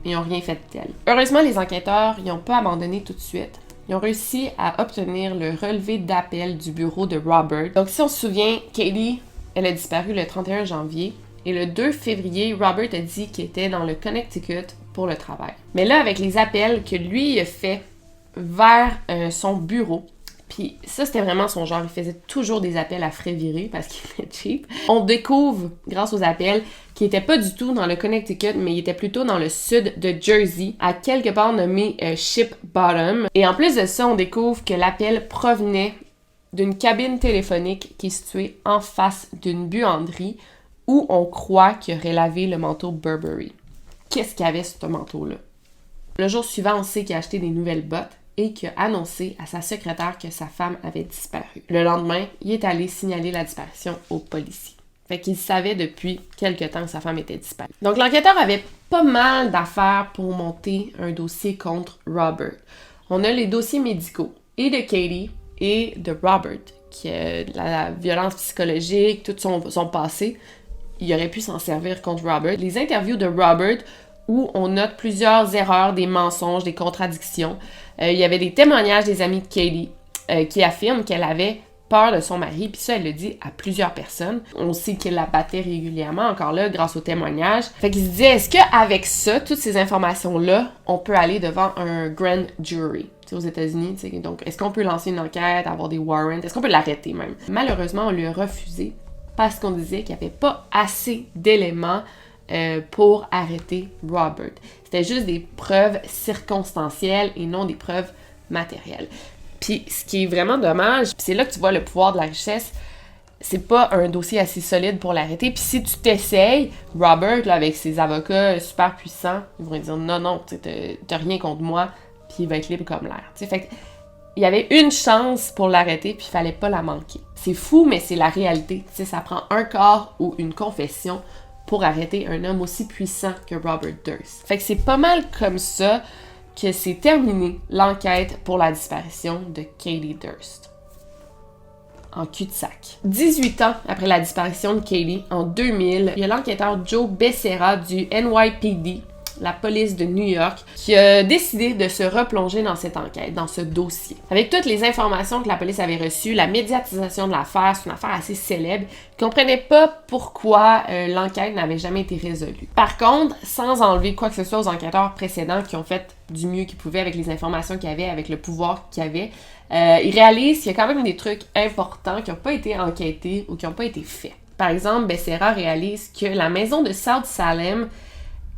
Ils n'ont rien fait de tel. Heureusement, les enquêteurs, ils n'ont pas abandonné tout de suite. Ils ont réussi à obtenir le relevé d'appel du bureau de Robert. Donc, si on se souvient, Katie, elle a disparu le 31 janvier. Et le 2 février, Robert a dit qu'il était dans le Connecticut pour le travail. Mais là, avec les appels que lui a fait vers son bureau, puis ça, c'était vraiment son genre. Il faisait toujours des appels à frais virés parce qu'il était cheap. On découvre, grâce aux appels, qu'il était pas du tout dans le Connecticut, mais il était plutôt dans le sud de Jersey, à quelque part nommé Ship Bottom. Et en plus de ça, on découvre que l'appel provenait d'une cabine téléphonique qui est située en face d'une buanderie où on croit qu'il aurait lavé le manteau Burberry. Qu'est-ce qu'il y avait sur ce manteau-là? Le jour suivant, on sait qu'il a acheté des nouvelles bottes et qu'il a annoncé à sa secrétaire que sa femme avait disparu. Le lendemain, il est allé signaler la disparition aux policiers. Fait qu'il savait depuis quelque temps que sa femme était disparue. Donc l'enquêteur avait pas mal d'affaires pour monter un dossier contre Robert. On a les dossiers médicaux et de Katie et de Robert, qui a la violence psychologique, tout son passé. Il aurait pu s'en servir contre Robert. Les interviews de Robert, où on note plusieurs erreurs, des mensonges, des contradictions. Il y avait des témoignages des amis de Katie qui affirment qu'elle avait peur de son mari, puis ça, elle le dit à plusieurs personnes. On sait qu'elle la battait régulièrement, encore là, grâce aux témoignages. Fait qu'il se disait, est-ce qu'avec ça, toutes ces informations-là, on peut aller devant un grand jury? T'sais, aux États-Unis, donc est-ce qu'on peut lancer une enquête, avoir des warrants? Est-ce qu'on peut l'arrêter même? Malheureusement, on lui a refusé parce qu'on disait qu'il n'y avait pas assez d'éléments pour arrêter Robert. C'était juste des preuves circonstancielles et non des preuves matérielles. Puis ce qui est vraiment dommage, puis c'est là que tu vois le pouvoir de la richesse, c'est pas un dossier assez solide pour l'arrêter. Puis si tu t'essayes, Robert, là, avec ses avocats super puissants, ils vont lui dire non, t'as rien contre moi, puis il va être libre comme l'air. T'sais, fait que, il y avait une chance pour l'arrêter, puis il fallait pas la manquer. C'est fou, mais c'est la réalité. T'sais, ça prend un corps ou une confession pour arrêter un homme aussi puissant que Robert Durst. Fait que c'est pas mal comme ça que c'est terminé l'enquête pour la disparition de Katie Durst. En cul-de-sac. 18 ans après la disparition de Katie, en 2000, il y a l'enquêteur Joe Becerra du NYPD, la police de New York, qui a décidé de se replonger dans cette enquête, dans ce dossier. Avec toutes les informations que la police avait reçues, la médiatisation de l'affaire, c'est une affaire assez célèbre, ils ne comprenaient pas pourquoi l'enquête n'avait jamais été résolue. Par contre, sans enlever quoi que ce soit aux enquêteurs précédents qui ont fait du mieux qu'ils pouvaient avec les informations qu'ils avaient, avec le pouvoir qu'ils avaient, ils réalisent qu'il y a quand même des trucs importants qui n'ont pas été enquêtés ou qui n'ont pas été faits. Par exemple, Becerra réalise que la maison de South Salem,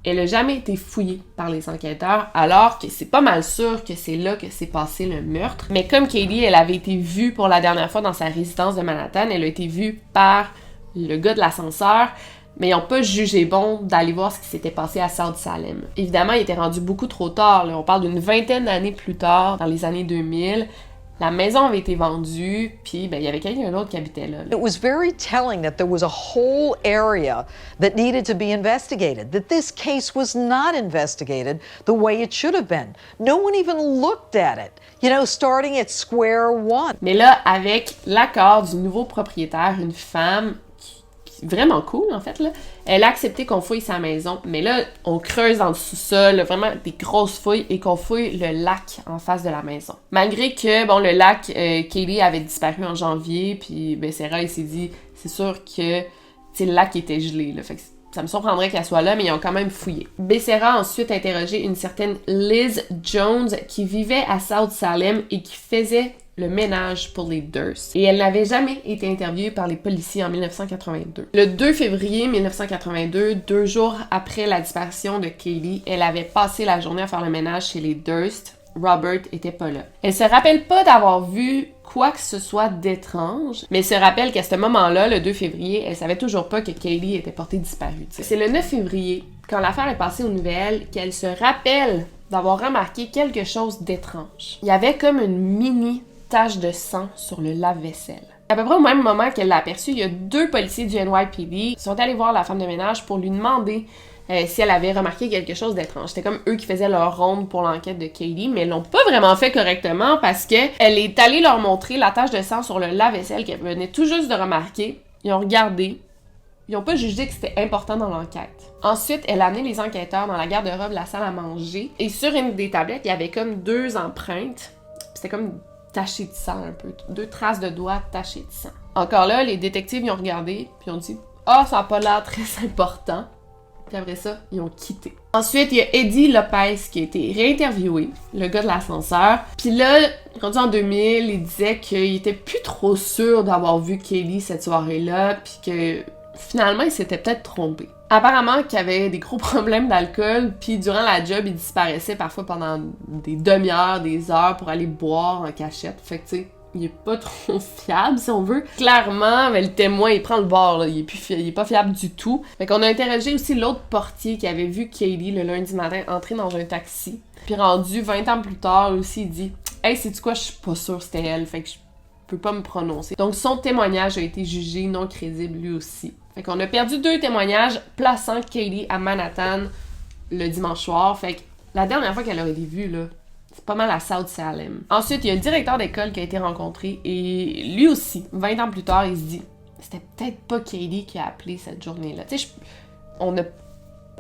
elle n'a jamais été fouillée par les enquêteurs, alors que c'est pas mal sûr que c'est là que s'est passé le meurtre. Mais comme Katie, elle avait été vue pour la dernière fois dans sa résidence de Manhattan, elle a été vue par le gars de l'ascenseur, mais ils n'ont pas jugé bon d'aller voir ce qui s'était passé à South Salem. Évidemment, il était rendu beaucoup trop tard, là. On parle d'une vingtaine d'années plus tard, dans les années 2000. La maison avait été vendue, puis il y avait quelqu'un d'autre qui habitait là. It was very telling that there was a whole area that needed to be investigated, that this case was not investigated the way it should have been. No one even looked at it, starting at square one. Mais là, avec l'accord du nouveau propriétaire, une femme vraiment cool, en fait, là. Elle a accepté qu'on fouille sa maison, mais là, on creuse dans le sous-sol, vraiment des grosses fouilles, et qu'on fouille le lac en face de la maison. Malgré que, le lac, Katie avait disparu en janvier, puis Becerra, il s'est dit, c'est sûr que, le lac était gelé, là, fait que ça me surprendrait qu'elle soit là, mais ils ont quand même fouillé. Becerra a ensuite interrogé une certaine Liz Jones, qui vivait à South Salem et qui faisait le ménage pour les Durst. Et elle n'avait jamais été interviewée par les policiers en 1982. Le 2 février 1982, 2 jours après la disparition de Katie, elle avait passé la journée à faire le ménage chez les Durst. Robert était pas là. Elle se rappelle pas d'avoir vu quoi que ce soit d'étrange, mais elle se rappelle qu'à ce moment-là, le 2 février, elle savait toujours pas que Katie était portée disparue. C'est le 9 février, quand l'affaire est passée aux nouvelles, qu'elle se rappelle d'avoir remarqué quelque chose d'étrange. Il y avait comme une mini tache de sang sur le lave-vaisselle. À peu près au même moment qu'elle l'a aperçu, il y a 2 policiers du NYPD qui sont allés voir la femme de ménage pour lui demander si elle avait remarqué quelque chose d'étrange. C'était comme eux qui faisaient leur ronde pour l'enquête de Katie, mais ils l'ont pas vraiment fait correctement parce que elle est allée leur montrer la tache de sang sur le lave-vaisselle qu'elle venait tout juste de remarquer. Ils ont regardé. Ils ont pas jugé que c'était important dans l'enquête. Ensuite, elle a amené les enquêteurs dans la garde-robe de la salle à manger et sur une des tablettes, il y avait comme 2 empreintes. C'était comme taché de sang un peu. 2 traces de doigts tachées de sang. Encore là, les détectives, ils ont regardé, puis ont dit « Ah, ça n'a pas l'air très important ». Puis après ça, ils ont quitté. Ensuite, il y a Eddie Lopez qui a été réinterviewé, le gars de l'ascenseur. Puis là, rendu en 2000, il disait qu'il était plus trop sûr d'avoir vu Katie cette soirée-là, puis que finalement, il s'était peut-être trompé. Apparemment qu'il avait des gros problèmes d'alcool, puis durant la job, il disparaissait parfois pendant des demi-heures, des heures pour aller boire en cachette. Fait que tu sais, il est pas trop fiable, si on veut. Clairement, le témoin, il prend le bord, là. Il est pas fiable du tout. Fait qu'on a interrogé aussi l'autre portier qui avait vu Katie le lundi matin entrer dans un taxi. Puis rendu 20 ans plus tard, aussi, il dit « Hey, sais-tu quoi? Je suis pas sûre c'était elle. Fait que je peux pas me prononcer. » Donc son témoignage a été jugé non crédible lui aussi. Fait qu'on a perdu 2 témoignages plaçant Katie à Manhattan le dimanche soir. Fait que la dernière fois qu'elle aurait été vue, là, c'est pas mal à South Salem. Ensuite, il y a le directeur d'école qui a été rencontré et lui aussi, 20 ans plus tard, il se dit c'était peut-être pas Katie qui a appelé cette journée-là. Tu sais, on a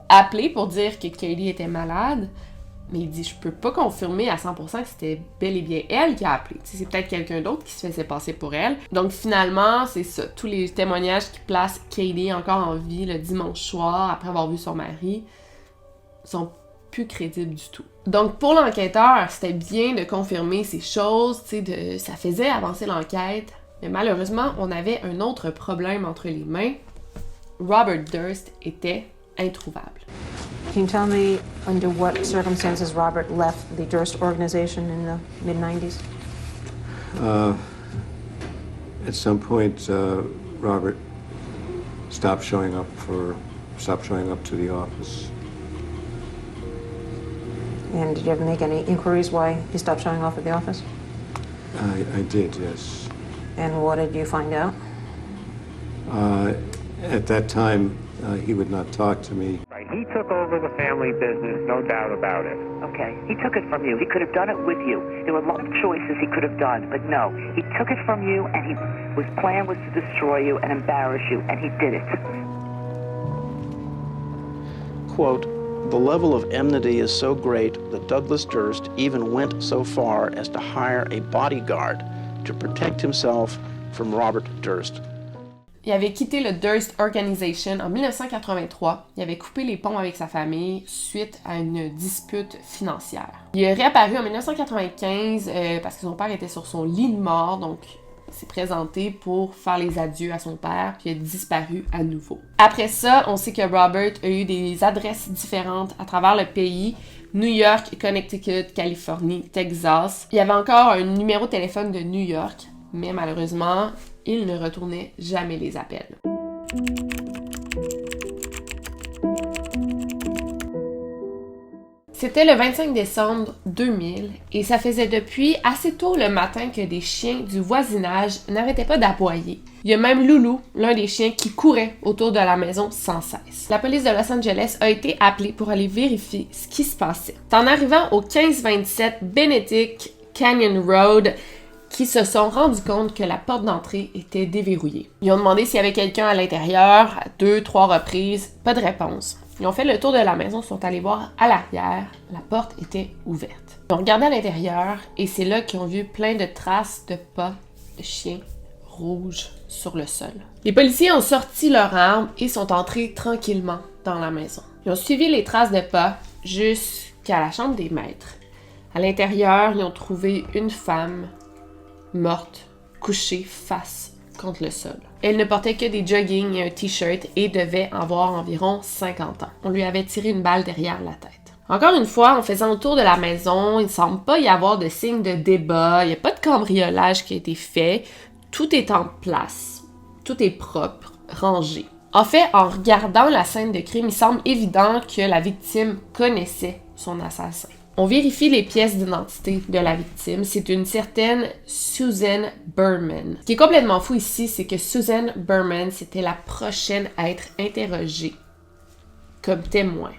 appelé pour dire que Katie était malade, mais il dit je peux pas confirmer à 100% que c'était bel et bien elle qui a appelé. Tu sais, c'est peut-être quelqu'un d'autre qui se faisait passer pour elle. Donc finalement, c'est ça. Tous les témoignages qui placent Katie encore en vie le dimanche soir après avoir vu son mari sont plus crédible du tout. Donc pour l'enquêteur, c'était bien de confirmer ces choses, ça faisait avancer l'enquête, mais malheureusement, on avait un autre problème entre les mains. Robert Durst était introuvable. Can you tell me under what circumstances Robert left the Durst organization in the mid-90s? At some point, Robert stopped showing up to the office. And did you ever make any inquiries why he stopped showing off at the office? I did, yes. And what did you find out? At that time, he would not talk to me. Right. He took over the family business, no doubt about it. Okay. He took it from you. He could have done it with you. There were a lot of choices he could have done, but no. He took it from you, and his plan was to destroy you and embarrass you, and he did it. Quote, "The level of enmity is so great that Douglas Durst even went so far as to hire a bodyguard to protect himself from Robert Durst." Il avait quitté le Durst Organization en 1983. Il avait coupé les ponts avec sa famille suite à une dispute financière. Il est réapparu en 1995 parce que son père était sur son lit de mort, donc il s'est présenté pour faire les adieux à son père, puis il a disparu à nouveau. Après ça, on sait que Robert a eu des adresses différentes à travers le pays. New York, Connecticut, Californie, Texas. Il y avait encore un numéro de téléphone de New York, mais malheureusement, il ne retournait jamais les appels. C'était le 25 décembre 2000 et ça faisait depuis assez tôt le matin que des chiens du voisinage n'arrêtaient pas d'aboyer. Il y a même Loulou, l'un des chiens, qui courait autour de la maison sans cesse. La police de Los Angeles a été appelée pour aller vérifier ce qui se passait. C'est en arrivant au 1527 Benedict Canyon Road qui se sont rendus compte que la porte d'entrée était déverrouillée. Ils ont demandé s'il y avait quelqu'un à l'intérieur à 2-3 reprises, pas de réponse. Ils ont fait le tour de la maison, sont allés voir à l'arrière, la porte était ouverte. Ils ont regardé à l'intérieur et c'est là qu'ils ont vu plein de traces de pas de chiens rouges sur le sol. Les policiers ont sorti leurs armes et sont entrés tranquillement dans la maison. Ils ont suivi les traces de pas jusqu'à la chambre des maîtres. À l'intérieur, ils ont trouvé une femme morte, couchée face contre le sol. Elle ne portait que des joggings et un t-shirt et devait avoir environ 50 ans. On lui avait tiré une balle derrière la tête. Encore une fois, en faisant le tour de la maison, il ne semble pas y avoir de signe de débat, il n'y a pas de cambriolage qui a été fait, tout est en place, tout est propre, rangé. En fait, en regardant la scène de crime, il semble évident que la victime connaissait son assassin. On vérifie les pièces d'identité de la victime. C'est une certaine Susan Berman. Ce qui est complètement fou ici, c'est que Susan Berman, c'était la prochaine à être interrogée comme témoin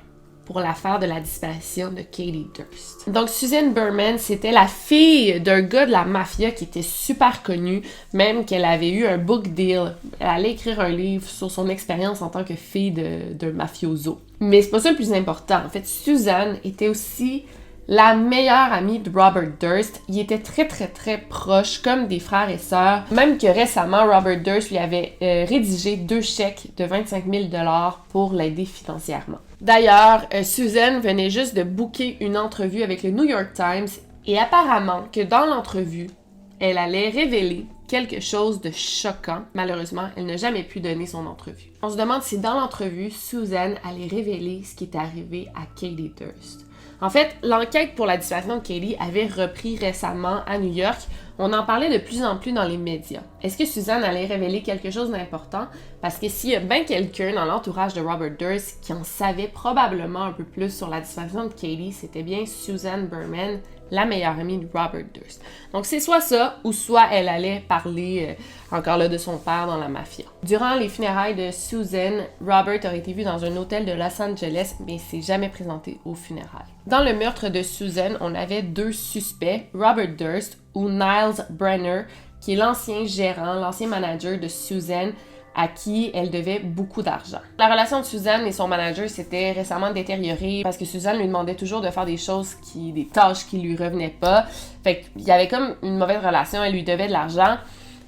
pour l'affaire de la disparition de Katie Durst. Donc Susan Berman, c'était la fille d'un gars de la mafia qui était super connu, même qu'elle avait eu un book deal. Elle allait écrire un livre sur son expérience en tant que fille d'un mafioso. Mais c'est pas ça le plus important. En fait, Susan était aussi la meilleure amie de Robert Durst. Ils étaient très très très proches, comme des frères et sœurs. Même que récemment, Robert Durst lui avait rédigé 2 chèques de 25 000 $ pour l'aider financièrement. D'ailleurs, Susan venait juste de booker une entrevue avec le New York Times et apparemment que dans l'entrevue, elle allait révéler quelque chose de choquant. Malheureusement, elle n'a jamais pu donner son entrevue. On se demande si dans l'entrevue, Susan allait révéler ce qui est arrivé à Katie Durst. En fait, l'enquête pour la disparition de Katie avait repris récemment à New York. On en parlait de plus en plus dans les médias. Est-ce que Susan allait révéler quelque chose d'important? Parce que s'il y a bien quelqu'un dans l'entourage de Robert Durst qui en savait probablement un peu plus sur la disparition de Katie, c'était bien Susan Berman, la meilleure amie de Robert Durst. Donc c'est soit ça, ou soit elle allait parler encore là de son père dans la mafia. Durant les funérailles de Susan, Robert aurait été vu dans un hôtel de Los Angeles, mais il s'est jamais présenté aux funérailles. Dans le meurtre de Susan, on avait 2 suspects, Robert Durst ou Niles Brenner, qui est l'ancien gérant, l'ancien manager de Susan, à qui elle devait beaucoup d'argent. La relation de Susan et son manager s'était récemment détériorée parce que Susan lui demandait toujours de faire des tâches qui lui revenaient pas. Fait qu'il y avait comme une mauvaise relation, elle lui devait de l'argent.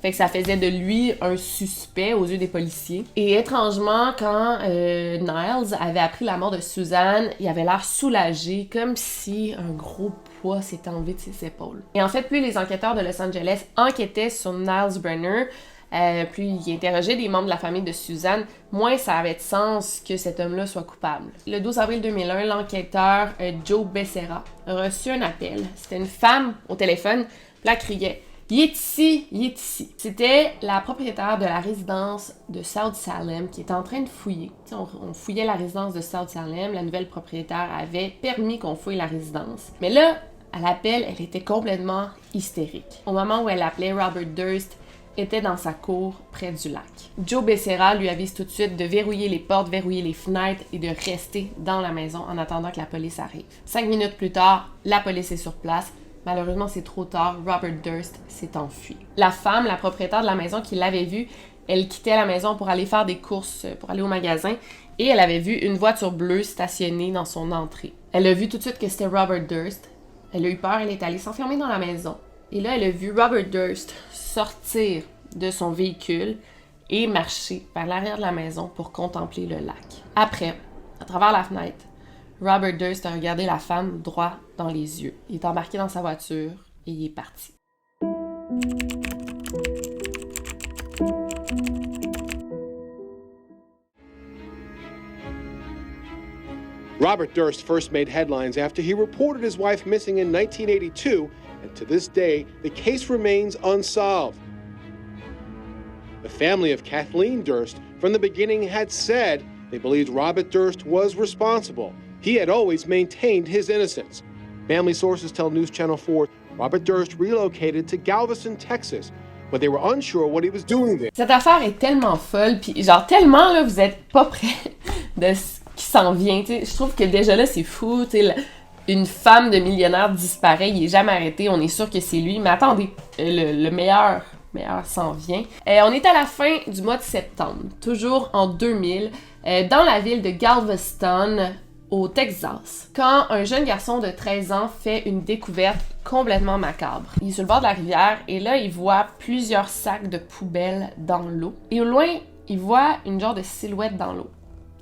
Fait que ça faisait de lui un suspect aux yeux des policiers. Et étrangement, quand Niles avait appris la mort de Susan, il avait l'air soulagé, comme si un gros poids s'était enlevé de ses épaules. Et en fait, plus les enquêteurs de Los Angeles enquêtaient sur Niles Brenner, plus il interrogeait des membres de la famille de Susan, moins ça avait de sens que cet homme-là soit coupable. Le 12 avril 2001, l'enquêteur Joe Becerra a reçu un appel. C'était une femme au téléphone, puis elle criait Il est ici, il est ici. » C'était la propriétaire de la résidence de South Salem qui était en train de fouiller. On fouillait la résidence de South Salem. La nouvelle propriétaire avait permis qu'on fouille la résidence. Mais là, à l'appel, elle était complètement hystérique. Au moment où elle appelait, Robert Durst était dans sa cour près du lac. Joe Becerra lui avise tout de suite de verrouiller les portes, verrouiller les fenêtres et de rester dans la maison en attendant que la police arrive. 5 minutes plus tard, la police est sur place. Malheureusement, c'est trop tard. Robert Durst s'est enfui. La femme, la propriétaire de la maison qui l'avait vu, elle quittait la maison pour aller faire des courses, pour aller au magasin, et elle avait vu une voiture bleue stationnée dans son entrée. Elle a vu tout de suite que c'était Robert Durst. Elle a eu peur, elle est allée s'enfermer dans la maison. Et là, elle a vu Robert Durst sortir de son véhicule et marcher vers l'arrière de la maison pour contempler le lac. Après, à travers la fenêtre, Robert Durst a regardé la femme droit dans les yeux. Il est embarqué dans sa voiture et il est parti. Robert Durst first made headlines after he reported his wife missing in 1982, and to this day, the case remains unsolved. The family of Kathleen Durst from the beginning had said they believed Robert Durst was responsible. He had always maintained his innocence. Family sources tell News Channel 4 Robert Durst relocated to Galveston, Texas, but they were unsure what he was doing there. Cette affaire est tellement folle, puis genre tellement là, vous êtes pas prêts de ce qui s'en vient. T'sais. Je trouve que déjà là, c'est fou. Une femme de millionnaire disparaît, il est jamais arrêté, on est sûr que c'est lui. Mais attendez, le meilleur s'en vient. On est à la fin du mois de septembre, toujours en 2000, dans la ville de Galveston, au Texas, quand un jeune garçon de 13 ans fait une découverte complètement macabre. Il est sur le bord de la rivière et là, il voit plusieurs sacs de poubelles dans l'eau. Et au loin, il voit une genre de silhouette dans l'eau.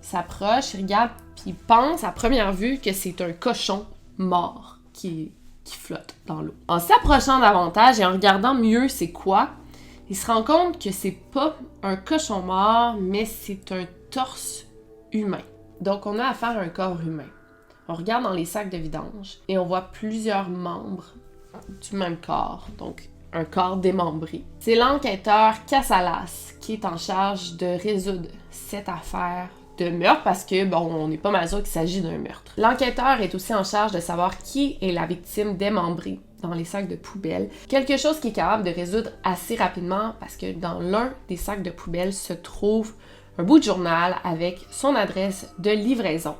Il s'approche, il regarde, puis il pense à première vue que c'est un cochon mort qui flotte dans l'eau. En s'approchant davantage et en regardant mieux c'est quoi, il se rend compte que c'est pas un cochon mort, mais c'est un torse humain. Donc, on a affaire à un corps humain. On regarde dans les sacs de vidange et on voit plusieurs membres du même corps, donc un corps démembré. C'est l'enquêteur Casalas qui est en charge de résoudre cette affaire de meurtre parce que, bon, on n'est pas mal sûr qu'il s'agit d'un meurtre. L'enquêteur est aussi en charge de savoir qui est la victime démembrée dans les sacs de poubelle. Quelque chose qui est capable de résoudre assez rapidement parce que dans l'un des sacs de poubelle se trouve un bout de journal avec son adresse de livraison,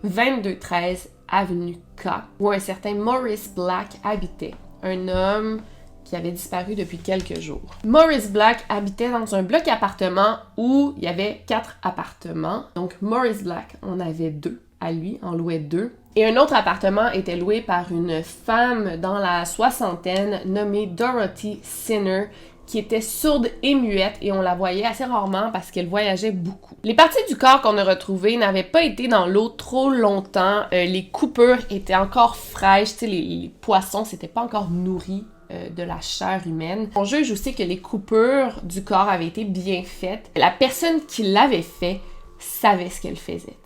2213 Avenue K, où un certain Maurice Black habitait, un homme qui avait disparu depuis quelques jours. Maurice Black habitait dans un bloc appartement où il y avait 4 appartements. Donc Maurice Black en avait 2 à lui, en louait 2. Et un autre appartement était loué par une femme dans la soixantaine nommée Dorothy Sinner, qui était sourde et muette et on la voyait assez rarement parce qu'elle voyageait beaucoup. Les parties du corps qu'on a retrouvées n'avaient pas été dans l'eau trop longtemps. Les coupures étaient encore fraîches, les poissons s'étaient pas encore nourris de la chair humaine. On juge aussi que les coupures du corps avaient été bien faites. La personne qui l'avait fait savait ce qu'elle faisait.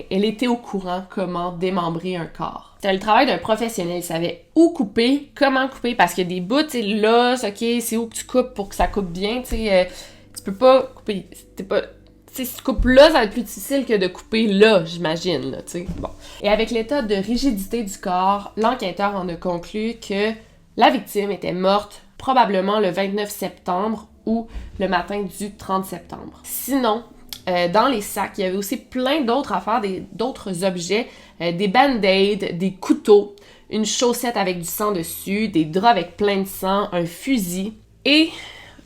Elle était au courant comment démembrer un corps. C'était le travail d'un professionnel. Il savait où couper, comment couper, parce qu'il y a des bouts, là, ok, c'est où que tu coupes pour que ça coupe bien. Tu peux pas couper. Si tu coupes là, ça va être plus difficile que de couper là, j'imagine. Là, bon. Et avec l'état de rigidité du corps, l'enquêteur en a conclu que la victime était morte probablement le 29 septembre ou le matin du 30 septembre. Sinon, dans les sacs, il y avait aussi plein d'autres affaires, d'autres objets, des band-aids, des couteaux, une chaussette avec du sang dessus, des draps avec plein de sang, un fusil et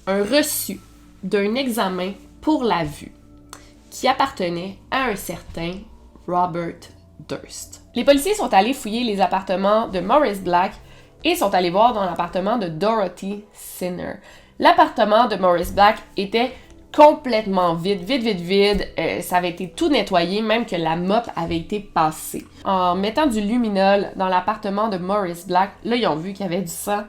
un reçu d'un examen pour la vue qui appartenait à un certain Robert Durst. Les policiers sont allés fouiller les appartements de Maurice Black et sont allés voir dans l'appartement de Dorothy Sinner. L'appartement de Maurice Black était complètement vide. Ça avait été tout nettoyé, même que la mop avait été passée. En mettant du luminol dans l'appartement de Maurice Black, là, ils ont vu qu'il y avait du sang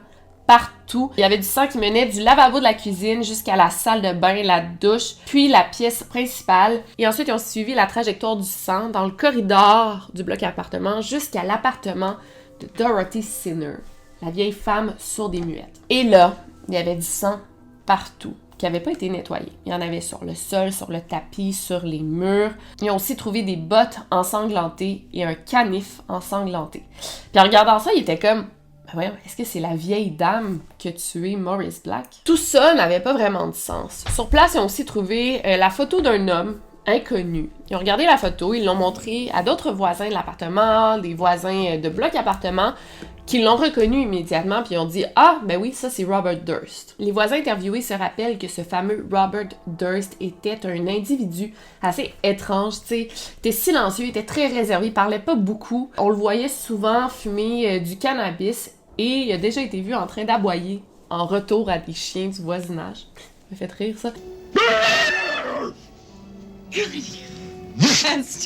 partout. Il y avait du sang qui menait du lavabo de la cuisine jusqu'à la salle de bain, la douche, puis la pièce principale. Et ensuite, ils ont suivi la trajectoire du sang dans le corridor du bloc appartement jusqu'à l'appartement de Dorothy Sinner, la vieille femme sourde et muette. Et là, il y avait du sang partout, qui n'avait pas été nettoyé. Il y en avait sur le sol, sur le tapis, sur les murs. Ils ont aussi trouvé des bottes ensanglantées et un canif ensanglanté. Puis en regardant ça, il était comme, ben voyons, est-ce que c'est la vieille dame qui a tué Maurice Black? Tout ça n'avait pas vraiment de sens. Sur place, ils ont aussi trouvé la photo d'un homme inconnu. Ils ont regardé la photo, ils l'ont montré à d'autres voisins de l'appartement, des voisins de bloc appartement, qui l'ont reconnu immédiatement, puis ils ont dit « Ah, ben oui, ça c'est Robert Durst ». Les voisins interviewés se rappellent que ce fameux Robert Durst était un individu assez étrange, tu sais, était silencieux, était très réservé, il parlait pas beaucoup. On le voyait souvent fumer du cannabis, et il a déjà été vu en train d'aboyer en retour à des chiens du voisinage. Ça me fait rire, ça.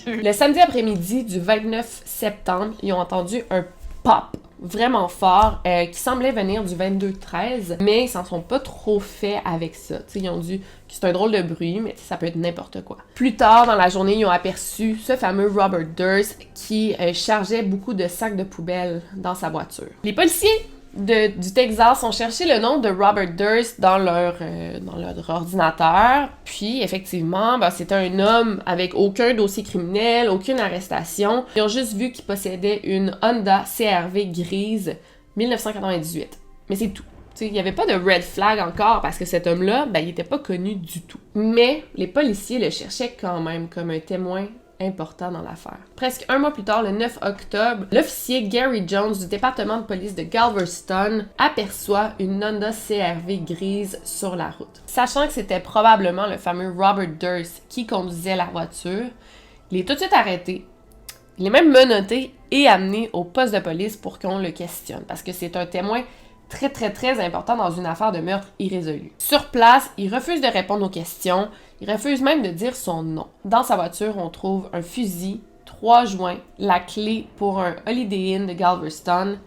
Le samedi après-midi du 29 septembre, ils ont entendu un pop vraiment fort qui semblait venir du 22-13, mais ils s'en sont pas trop fait avec ça. T'sais, ils ont dit que c'est un drôle de bruit, mais ça peut être n'importe quoi. Plus tard dans la journée, ils ont aperçu ce fameux Robert Durst qui chargeait beaucoup de sacs de poubelle dans sa voiture. Les policiers du Texas ont cherché le nom de Robert Durst dans leur ordinateur, puis effectivement, ben, c'était un homme avec aucun dossier criminel, aucune arrestation. Ils ont juste vu qu'il possédait une Honda CR-V grise 1998. Mais c'est tout. T'sais, il n'y avait pas de red flag encore parce que cet homme-là, ben, il n'était pas connu du tout. Mais les policiers le cherchaient quand même comme un témoin important dans l'affaire. Presque un mois plus tard, le 9 octobre, l'officier Gary Jones du département de police de Galveston aperçoit une Honda CR-V grise sur la route. Sachant que c'était probablement le fameux Robert Durst qui conduisait la voiture, il est tout de suite arrêté. Il est même menotté et amené au poste de police pour qu'on le questionne, parce que c'est un témoin très, très, très important dans une affaire de meurtre irrésolue. Sur place, il refuse de répondre aux questions, il refuse même de dire son nom. Dans sa voiture, on trouve un fusil, 3 joints, la clé pour un Holiday Inn de Galveston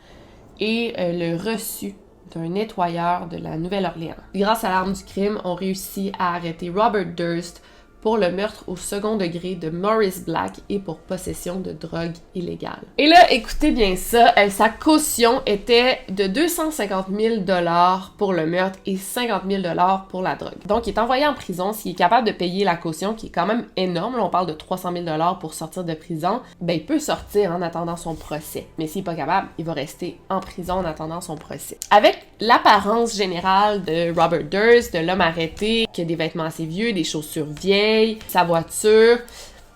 et le reçu d'un nettoyeur de la Nouvelle-Orléans. Grâce à l'arme du crime, on réussit à arrêter Robert Durst pour le meurtre au second degré de Maurice Black et pour possession de drogue illégale. Et là, écoutez bien ça, sa caution était de 250 000 $ pour le meurtre et 50 000 $ pour la drogue. Donc, il est envoyé en prison. S'il est capable de payer la caution, qui est quand même énorme, là, on parle de 300 000 $ pour sortir de prison, ben il peut sortir en attendant son procès. Mais s'il n'est pas capable, il va rester en prison en attendant son procès. Avec l'apparence générale de Robert Durst, de l'homme arrêté, qui a des vêtements assez vieux, des chaussures vieilles, sa voiture,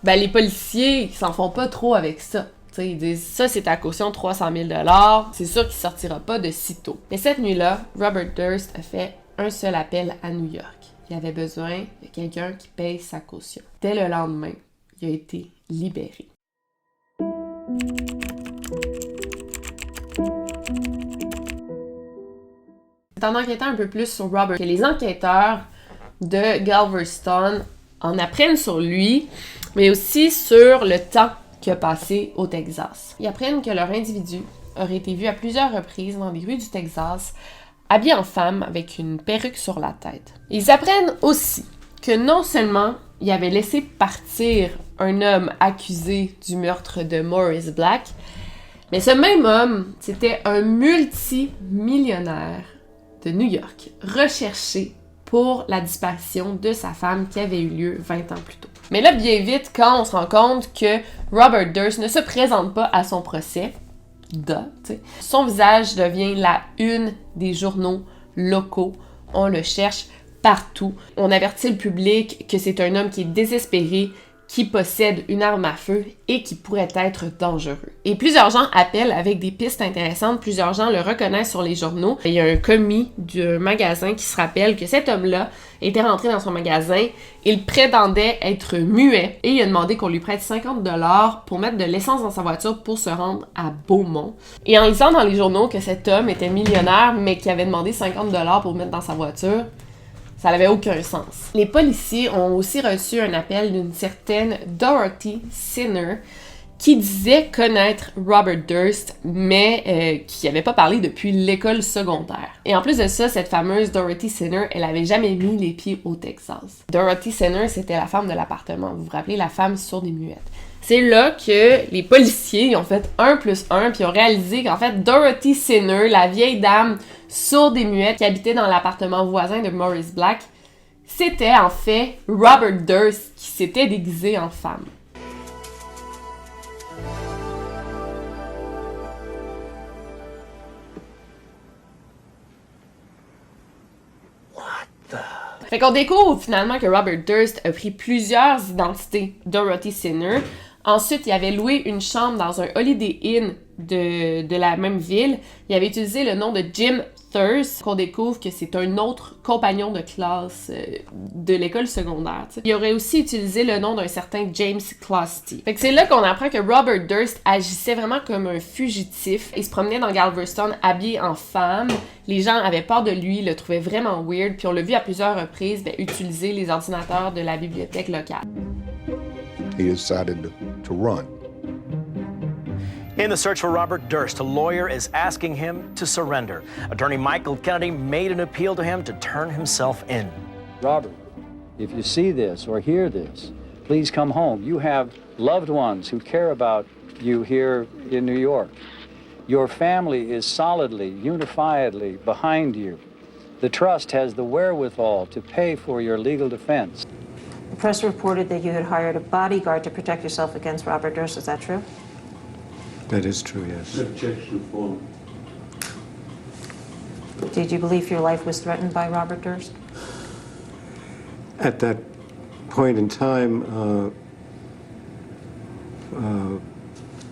ben les policiers ils s'en font pas trop avec ça. T'sais, ils disent ça c'est ta caution 300 000 $, c'est sûr qu'il sortira pas de sitôt. Mais cette nuit-là, Robert Durst a fait un seul appel à New York. Il avait besoin de quelqu'un qui paye sa caution. Dès le lendemain, il a été libéré. En enquêtant un peu plus sur Robert, que les enquêteurs de Galveston en apprennent sur lui, mais aussi sur le temps qu'il a passé au Texas. Ils apprennent que leur individu aurait été vu à plusieurs reprises dans les rues du Texas, habillé en femme avec une perruque sur la tête. Ils apprennent aussi que non seulement il avait laissé partir un homme accusé du meurtre de Maurice Black, mais ce même homme, c'était un multimillionnaire de New York, recherché pour la disparition de sa femme qui avait eu lieu 20 ans plus tôt. Mais là, bien vite, quand on se rend compte que Robert Durst ne se présente pas à son procès, son visage devient la une des journaux locaux. On le cherche partout. On avertit le public que c'est un homme qui est désespéré, qui possède une arme à feu et qui pourrait être dangereux. Et plusieurs gens appellent avec des pistes intéressantes, plusieurs gens le reconnaissent sur les journaux. Il y a un commis du magasin qui se rappelle que cet homme-là était rentré dans son magasin, il prétendait être muet et il a demandé qu'on lui prête 50 $ pour mettre de l'essence dans sa voiture pour se rendre à Beaumont. Et en lisant dans les journaux que cet homme était millionnaire mais qui avait demandé 50 $ pour mettre dans sa voiture, ça n'avait aucun sens. Les policiers ont aussi reçu un appel d'une certaine Dorothy Sinner qui disait connaître Robert Durst, mais qui n'avait pas parlé depuis l'école secondaire. Et en plus de ça, cette fameuse Dorothy Sinner, elle avait jamais mis les pieds au Texas. Dorothy Sinner, c'était la femme de l'appartement. Vous vous rappelez, la femme sourde et muette. C'est là que les policiers ont fait 1 + 1 puis ont réalisé qu'en fait Dorothy Sinner, la vieille dame sourde et muette qui habitait dans l'appartement voisin de Maurice Black, c'était en fait Robert Durst qui s'était déguisé en femme. Fait qu'on découvre finalement que Robert Durst a pris plusieurs identités Dorothy Sinner. Ensuite, il avait loué une chambre dans un Holiday Inn de la même ville. Il avait utilisé le nom de Jim Thirst, qu'on découvre que c'est un autre compagnon de classe de l'école secondaire. T'sais. Il aurait aussi utilisé le nom d'un certain James Clusty. Fait que c'est là qu'on apprend que Robert Durst agissait vraiment comme un fugitif. Il se promenait dans Galveston habillé en femme. Les gens avaient peur de lui, le trouvaient vraiment weird, puis on l'a vu à plusieurs reprises utiliser les ordinateurs de la bibliothèque locale. He decided to run. In the search for Robert Durst, a lawyer is asking him to surrender. Attorney Michael Kennedy made an appeal to him to turn himself in. Robert, if you see this or hear this, please come home. You have loved ones who care about you here in New York. Your family is solidly, unifiedly behind you. The trust has the wherewithal to pay for your legal defense. The press reported that you had hired a bodyguard to protect yourself against Robert Durst. Is that true? That is true, yes. Objection form. Did you believe your life was threatened by Robert Durst? At that point in time,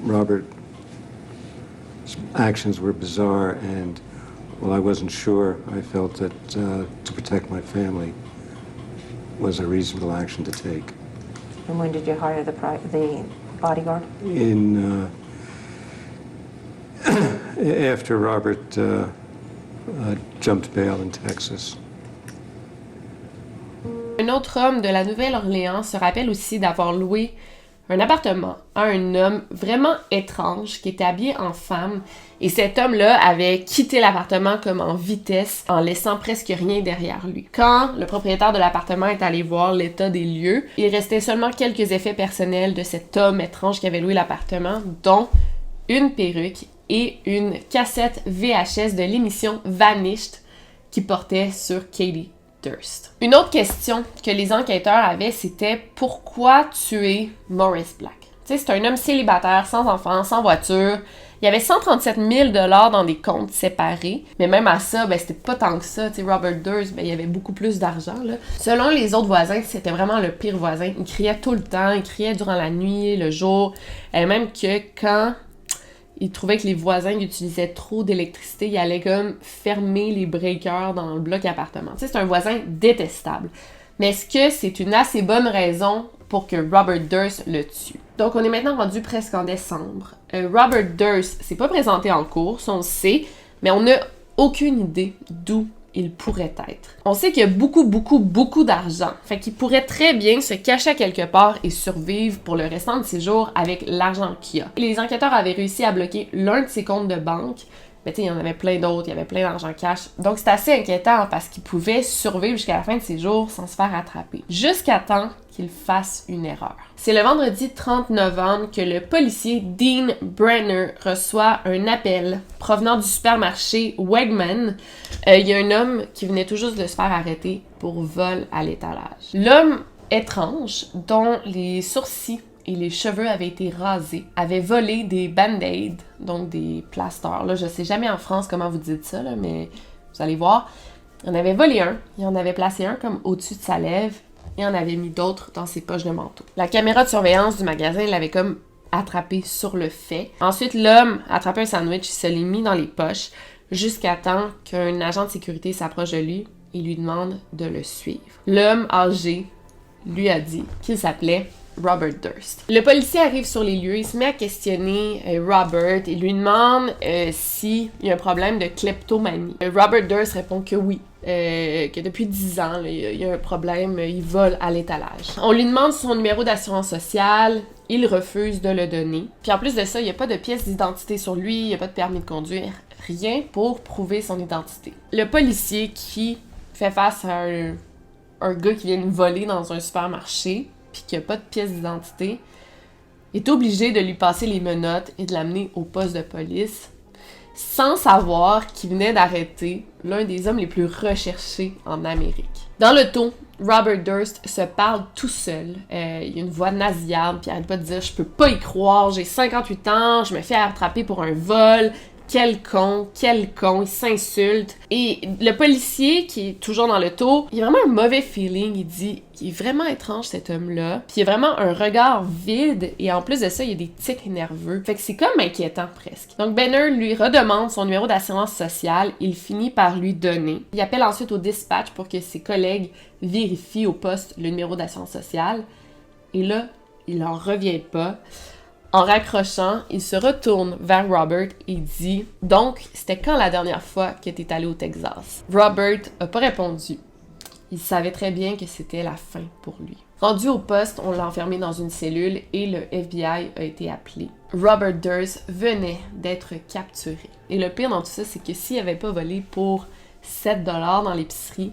Robert's actions were bizarre, and while I wasn't sure, I felt that to protect my family was a reasonable action to take. And when did you hire the bodyguard? After Robert jumped bail in Texas. Un autre homme de la Nouvelle-Orléans se rappelle aussi d'avoir loué un appartement à un homme vraiment étrange qui était habillé en femme. Et cet homme-là avait quitté l'appartement comme en vitesse, en laissant presque rien derrière lui. Quand le propriétaire de l'appartement est allé voir l'état des lieux, il restait seulement quelques effets personnels de cet homme étrange qui avait loué l'appartement, dont une perruque et une cassette VHS de l'émission Vanished qui portait sur Katie Durst. Une autre question que les enquêteurs avaient, c'était pourquoi tuer Maurice Black? Tu sais, c'est un homme célibataire, sans enfants, sans voiture. Il y avait 137 000 $ dans des comptes séparés, mais même à ça, c'était pas tant que ça. Tu sais, Robert Durst, il y avait beaucoup plus d'argent, là. Selon les autres voisins, c'était vraiment le pire voisin. Il criait tout le temps, il criait durant la nuit, le jour, et même que quand il trouvait que les voisins utilisaient trop d'électricité, il allait comme fermer les breakers dans le bloc appartement. Tu sais, c'est un voisin détestable. Mais est-ce que c'est une assez bonne raison pour que Robert Durst le tue? Donc, on est maintenant rendu presque en décembre. Robert Durst s'est pas présenté en course, on le sait, mais on n'a aucune idée d'où il pourrait être. On sait qu'il y a beaucoup d'argent. Fait qu'il pourrait très bien se cacher à quelque part et survivre pour le restant de ses jours avec l'argent qu'il a. Les enquêteurs avaient réussi à bloquer l'un de ses comptes de banque. Mais tu sais, il y en avait plein d'autres, il y avait plein d'argent cash. Donc c'est assez inquiétant parce qu'il pouvait survivre jusqu'à la fin de ses jours sans se faire attraper. Jusqu'à temps qu'il fasse une erreur. C'est le vendredi 30 novembre que le policier Dean Brenner reçoit un appel provenant du supermarché Wegman. Il y a un homme qui venait tout juste de se faire arrêter pour vol à l'étalage. L'homme étrange, dont les sourcils et les cheveux avaient été rasés, avait volé des band-aids, donc des plasters. Là, je sais jamais en France comment vous dites ça, là, mais vous allez voir. Il en avait volé un, il en avait placé un comme au-dessus de sa lèvre, et en avait mis d'autres dans ses poches de manteau. La caméra de surveillance du magasin l'avait comme attrapé sur le fait. Ensuite, l'homme a attrapé un sandwich, il se l'est mis dans les poches, jusqu'à temps qu'un agent de sécurité s'approche de lui et lui demande de le suivre. L'homme âgé lui a dit qu'il s'appelait Robert Durst. Le policier arrive sur les lieux, il se met à questionner Robert et lui demande s'il y a un problème de kleptomanie. Robert Durst répond que oui, que depuis 10 ans, il y a un problème, il vole à l'étalage. On lui demande son numéro d'assurance sociale, il refuse de le donner. Puis en plus de ça, il n'y a pas de pièce d'identité sur lui, il n'y a pas de permis de conduire, rien pour prouver son identité. Le policier qui fait face à un gars qui vient de voler dans un supermarché, puis qu'il n'y a pas de pièce d'identité, est obligé de lui passer les menottes et de l'amener au poste de police, sans savoir qu'il venait d'arrêter l'un des hommes les plus recherchés en Amérique. Dans l'auto, Robert Durst se parle tout seul. Il a une voix nasillarde, puis il arrête pas de dire « Je peux pas y croire, j'ai 58 ans, je me fais attraper pour un vol. » Quel con, il s'insulte. Et le policier qui est toujours dans l'auto, il a vraiment un mauvais feeling, il dit qu'il est vraiment étrange cet homme-là, puis il a vraiment un regard vide, et en plus de ça, il y a des tics nerveux. Fait que c'est comme inquiétant presque. Donc Benner lui redemande son numéro d'assurance sociale, il finit par lui donner. Il appelle ensuite au dispatch pour que ses collègues vérifient au poste le numéro d'assurance sociale, et là, il en revient pas. En raccrochant, il se retourne vers Robert et dit « Donc, c'était quand la dernière fois que t'es allé au Texas? » Robert a pas répondu. Il savait très bien que c'était la fin pour lui. Rendu au poste, on l'a enfermé dans une cellule et le FBI a été appelé. Robert Durst venait d'être capturé. Et le pire dans tout ça, c'est que s'il n'avait pas volé pour 7$ dans l'épicerie,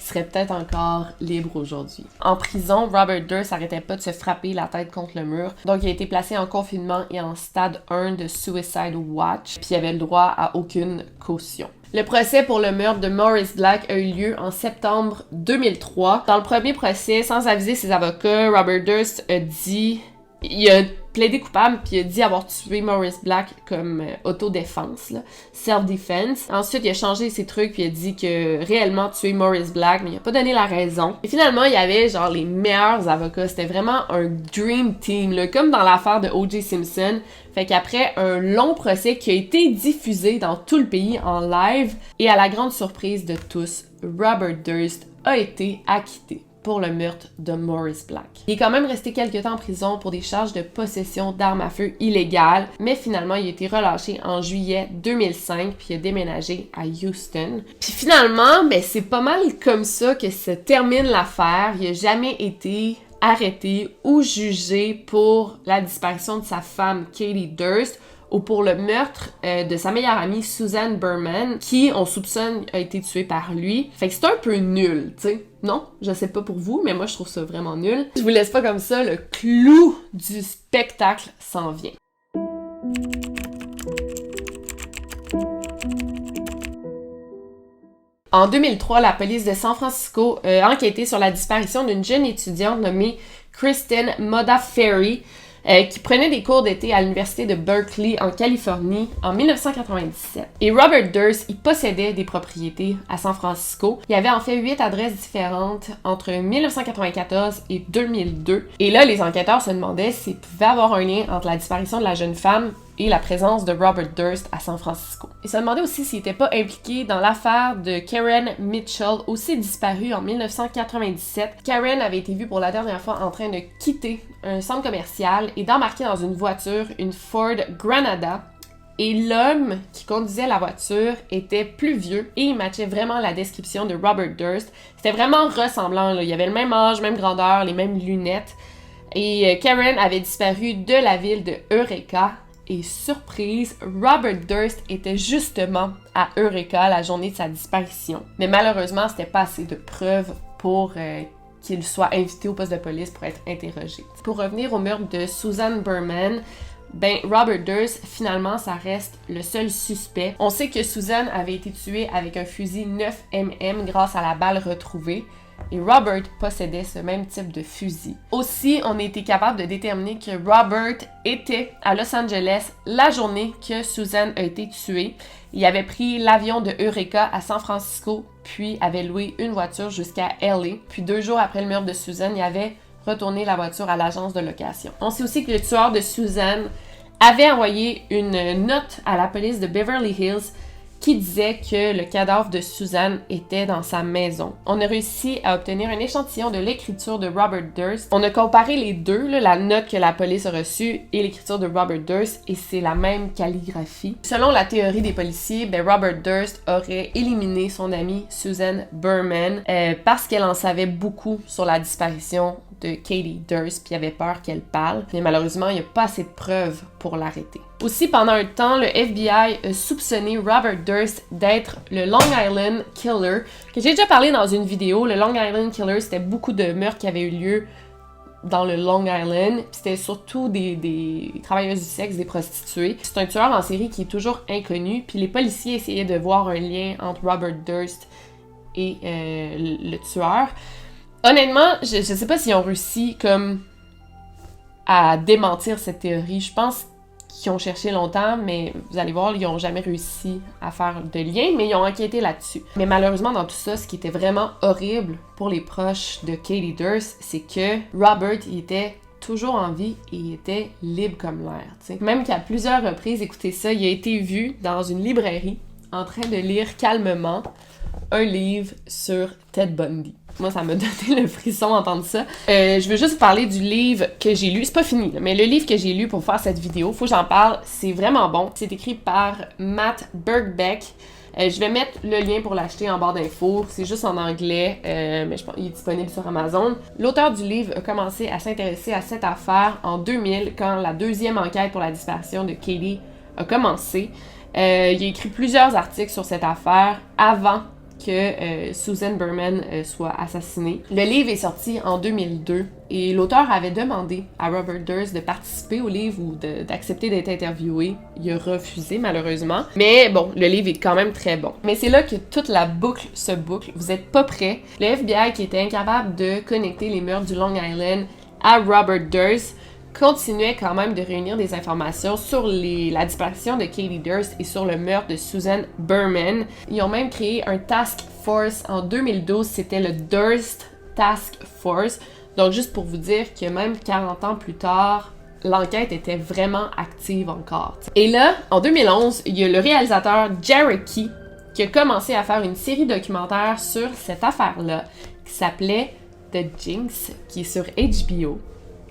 il serait peut-être encore libre aujourd'hui. En prison, Robert Durst n'arrêtait pas de se frapper la tête contre le mur, donc il a été placé en confinement et en stade 1 de Suicide Watch, puis il avait le droit à aucune caution. Le procès pour le meurtre de Morris Black a eu lieu en septembre 2003. Dans le premier procès, sans aviser ses avocats, Robert Durst a dit... Il a plaidé coupable puis il a dit avoir tué Morris Black comme autodéfense, self-defense. Ensuite, il a changé ses trucs puis il a dit que réellement tué Morris Black, mais il a pas donné la raison. Et finalement, il y avait genre les meilleurs avocats. C'était vraiment un dream team, là, comme dans l'affaire de O.J. Simpson. Fait qu'après un long procès qui a été diffusé dans tout le pays en live, et à la grande surprise de tous, Robert Durst a été acquitté pour le meurtre de Morris Black. Il est quand même resté quelques temps en prison pour des charges de possession d'armes à feu illégales, mais finalement, il a été relâché en juillet 2005, puis il a déménagé à Houston. Puis finalement, ben c'est pas mal comme ça que se termine l'affaire. Il a jamais été arrêté ou jugé pour la disparition de sa femme Katie Durst, ou pour le meurtre de sa meilleure amie Suzanne Berman, qui, on soupçonne, a été tuée par lui. Fait que c'est un peu nul, tu sais. Non, je sais pas pour vous, mais moi je trouve ça vraiment nul. Je vous laisse pas comme ça, le clou du spectacle s'en vient. En 2003, la police de San Francisco a enquêté sur la disparition d'une jeune étudiante nommée Kristen Modafferi, qui prenait des cours d'été à l'université de Berkeley en Californie en 1997. Et Robert Durst, il possédait des propriétés à San Francisco. Il y avait en fait 8 adresses différentes entre 1994 et 2002. Et là, les enquêteurs se demandaient s'il pouvait avoir un lien entre la disparition de la jeune femme et la présence de Robert Durst à San Francisco. Ils se demandaient aussi s'il n'était pas impliqué dans l'affaire de Karen Mitchell, aussi disparue en 1997. Karen avait été vue pour la dernière fois en train de quitter un centre commercial et d'embarquer dans une voiture, une Ford Granada. Et l'homme qui conduisait la voiture était plus vieux et il matchait vraiment la description de Robert Durst. C'était vraiment ressemblant, là. Il avait le même âge, même grandeur, les mêmes lunettes. Et Karen avait disparu de la ville de Eureka. Et surprise, Robert Durst était justement à Eureka la journée de sa disparition. Mais malheureusement, c'était pas assez de preuves pour qu'il soit invité au poste de police pour être interrogé. Pour revenir au meurtre de Suzanne Berman, ben Robert Durst, finalement, ça reste le seul suspect. On sait que Suzanne avait été tuée avec un fusil 9 mm grâce à la balle retrouvée. Et Robert possédait ce même type de fusil. Aussi, on a été capable de déterminer que Robert était à Los Angeles la journée que Suzanne a été tuée. Il avait pris l'avion de Eureka à San Francisco, puis avait loué une voiture jusqu'à LA. Puis 2 jours après le meurtre de Suzanne, il avait retourné la voiture à l'agence de location. On sait aussi que le tueur de Suzanne avait envoyé une note à la police de Beverly Hills qui disait que le cadavre de Suzanne était dans sa maison. On a réussi à obtenir un échantillon de l'écriture de Robert Durst. On a comparé les deux, là, la note que la police a reçue et l'écriture de Robert Durst, et c'est la même calligraphie. Selon la théorie des policiers, ben Robert Durst aurait éliminé son amie Suzanne Berman parce qu'elle en savait beaucoup sur la disparition de Katie Durst, puis il avait peur qu'elle parle. Mais malheureusement, il n'y a pas assez de preuves pour l'arrêter. Aussi, pendant un temps, le FBI a soupçonné Robert Durst d'être le Long Island Killer, que j'ai déjà parlé dans une vidéo. Le Long Island Killer, c'était beaucoup de meurtres qui avaient eu lieu dans le Long Island, puis c'était surtout des travailleuses du sexe, des prostituées. C'est un tueur en série qui est toujours inconnu, puis les policiers essayaient de voir un lien entre Robert Durst et le tueur. Honnêtement, je sais pas s'ils ont réussi comme à démentir cette théorie. Je pense qu'ils ont cherché longtemps, mais vous allez voir, ils ont jamais réussi à faire de lien, mais ils ont enquêté là-dessus. Mais malheureusement, dans tout ça, ce qui était vraiment horrible pour les proches de Katie Durst, c'est que Robert, il était toujours en vie et il était libre comme l'air, t'sais. Même qu'à plusieurs reprises, écoutez ça, il a été vu dans une librairie en train de lire calmement un livre sur Ted Bundy. Moi, ça m'a donné le frisson d'entendre ça. Je veux juste vous parler du livre que j'ai lu. C'est pas fini, là, mais le livre que j'ai lu pour faire cette vidéo, faut que j'en parle, c'est vraiment bon. C'est écrit par Matt Birkbeck. Je vais mettre le lien pour l'acheter en barre d'infos. C'est juste en anglais, mais je pense qu'il est disponible sur Amazon. L'auteur du livre a commencé à s'intéresser à cette affaire en 2000, quand la deuxième enquête pour la disparition de Katie a commencé. Il a écrit plusieurs articles sur cette affaire avant que Susan Berman soit assassinée. Le livre est sorti en 2002 et l'auteur avait demandé à Robert Durst de participer au livre ou d'accepter d'être interviewé. Il a refusé malheureusement, mais bon, le livre est quand même très bon. Mais c'est là que toute la boucle se boucle. Vous êtes pas prêts. Le FBI, qui était incapable de connecter les meurtres du Long Island à Robert Durst, continuait quand même de réunir des informations sur la disparition de Katie Durst et sur le meurtre de Susan Berman. Ils ont même créé un task force en 2012, c'était le Durst Task Force. Donc juste pour vous dire que même 40 ans plus tard, l'enquête était vraiment active encore. Et là, en 2011, il y a le réalisateur Jerry Key qui a commencé à faire une série documentaire sur cette affaire-là qui s'appelait The Jinx, qui est sur HBO.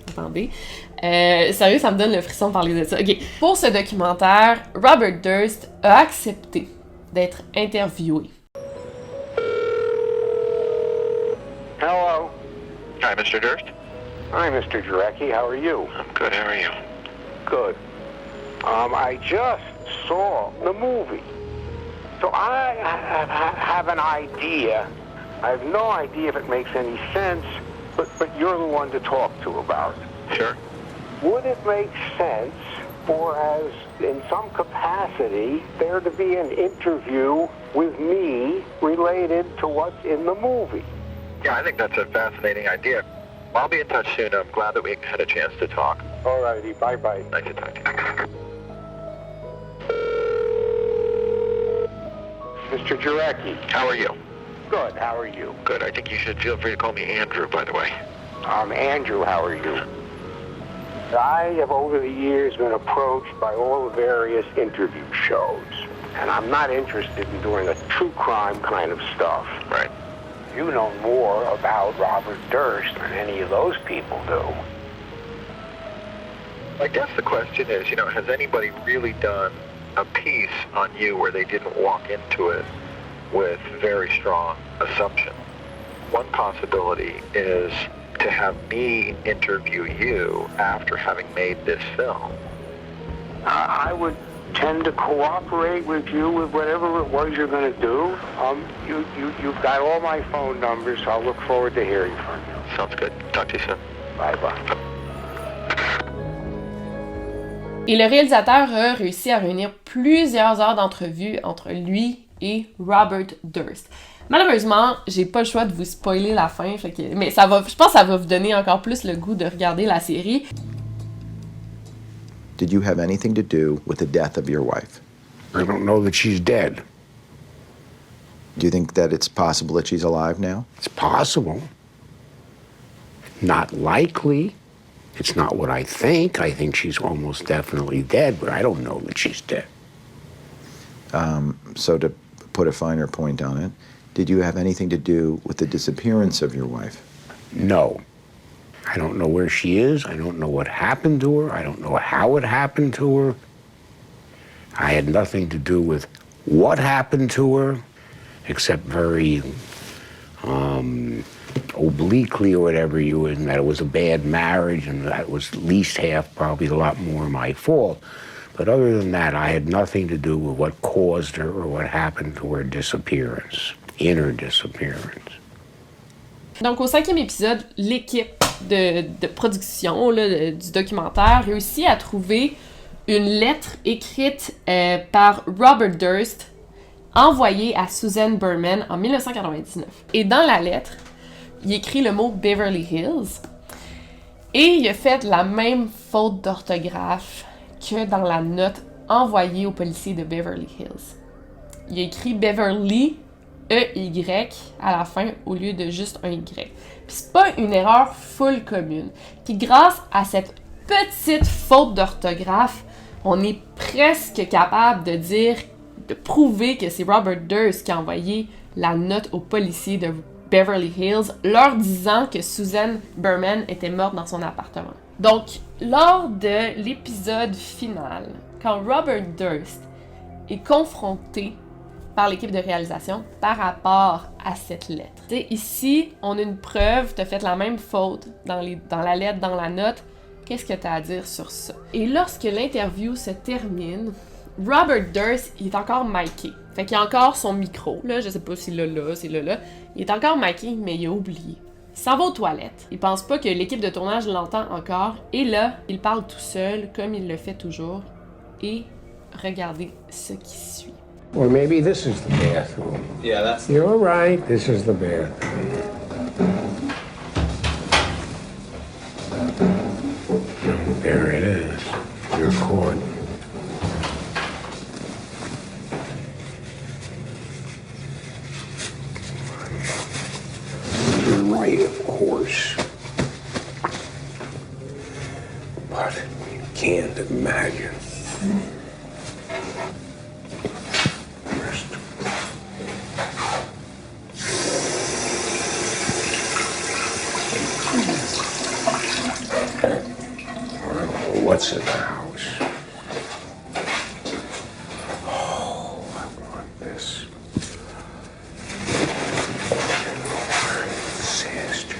Attendez. Sérieux, ça me donne le frisson de parler de ça. OK. Pour ce documentaire, Robert Durst a accepté d'être interviewé. Hello. Hi, Mr. Durst. Hi, Mr. Jarecki. How are you? I'm good. How are you? Good. I just saw the movie. So I have an idea. I have no idea if it makes any sense, but you're the one to talk to about it. Sure. Would it make sense for, as in some capacity, there to be an interview with me related to what's in the movie? Yeah, I think that's a fascinating idea. I'll be in touch soon. I'm glad that we had a chance to talk. All righty. Bye-bye. Nice to talk to you. Mr. Jarecki. How are you? Good. How are you? Good. I think you should feel free to call me Andrew, by the way. Andrew, how are you? I have over the years been approached by all the various interview shows, and I'm not interested in doing a true crime kind of stuff. Right. You know more about Robert Durst than any of those people do. I guess the question is, has anybody really done a piece on you where they didn't walk into it with very strong assumptions? One possibility is to have me interview you after having made this film. I would tend to cooperate with you with whatever it was you're going to do. You've got all my phone numbers, so I'll look forward to hearing from you. Sounds good. Talk to you soon. Bye-bye. Et le réalisateur a réussi à réunir plusieurs heures d'entrevues entre lui et Robert Durst. Malheureusement, j'ai pas le choix de vous spoiler la fin, mais je pense que ça va vous donner encore plus le goût de regarder la série. Did you have anything to do with the death of your wife? I don't know that she's dead. Do you think that it's possible that she's alive now? It's possible. Not likely. It's not what I think. I think she's almost definitely dead, but I don't know that she's dead. So to put a finer point on it, did you have anything to do with the disappearance of your wife? No. I don't know where she is. I don't know what happened to her. I don't know how it happened to her. I had nothing to do with what happened to her, except very obliquely or whatever and that it was a bad marriage and that was at least half, probably a lot more my fault. But other than that, I had nothing to do with what caused her or what happened to her disappearance, in her disappearance. Donc au 5e épisode, l'équipe de production là, du documentaire réussit à trouver une lettre écrite par Robert Durst envoyée à Susan Berman en 1999. Et dans la lettre, il écrit le mot Beverly Hills et il a fait la même faute d'orthographe que dans la note envoyée aux policiers de Beverly Hills. Il a écrit Beverly E-Y à la fin au lieu de juste un Y. Puis c'est pas une erreur full commune. Puis grâce à cette petite faute d'orthographe, on est presque capable de prouver que c'est Robert Durst qui a envoyé la note aux policiers de Beverly Hills, leur disant que Susan Berman était morte dans son appartement. Donc, lors de l'épisode final, quand Robert Durst est confronté par l'équipe de réalisation par rapport à cette lettre. T'sais, ici, on a une preuve, t'as fait la même faute dans la lettre, dans la note. Qu'est-ce que t'as à dire sur ça? Et lorsque l'interview se termine, Robert Durst, il est encore miké. Fait qu'il a encore son micro, là, je sais pas s'il l'a là, s'il l'a là. Il est encore miké, mais il a oublié. Il s'en va aux toilettes. Il pense pas que l'équipe de tournage l'entend encore. Et là, il parle tout seul, comme il le fait toujours. Et regardez ce qui suit. Or maybe this is the bathroom. Yeah, that's... You're right, this is the bathroom. There it is. You're caught. You're right, of course. But you can't imagine. What's in the house? Oh, I want this. Disaster.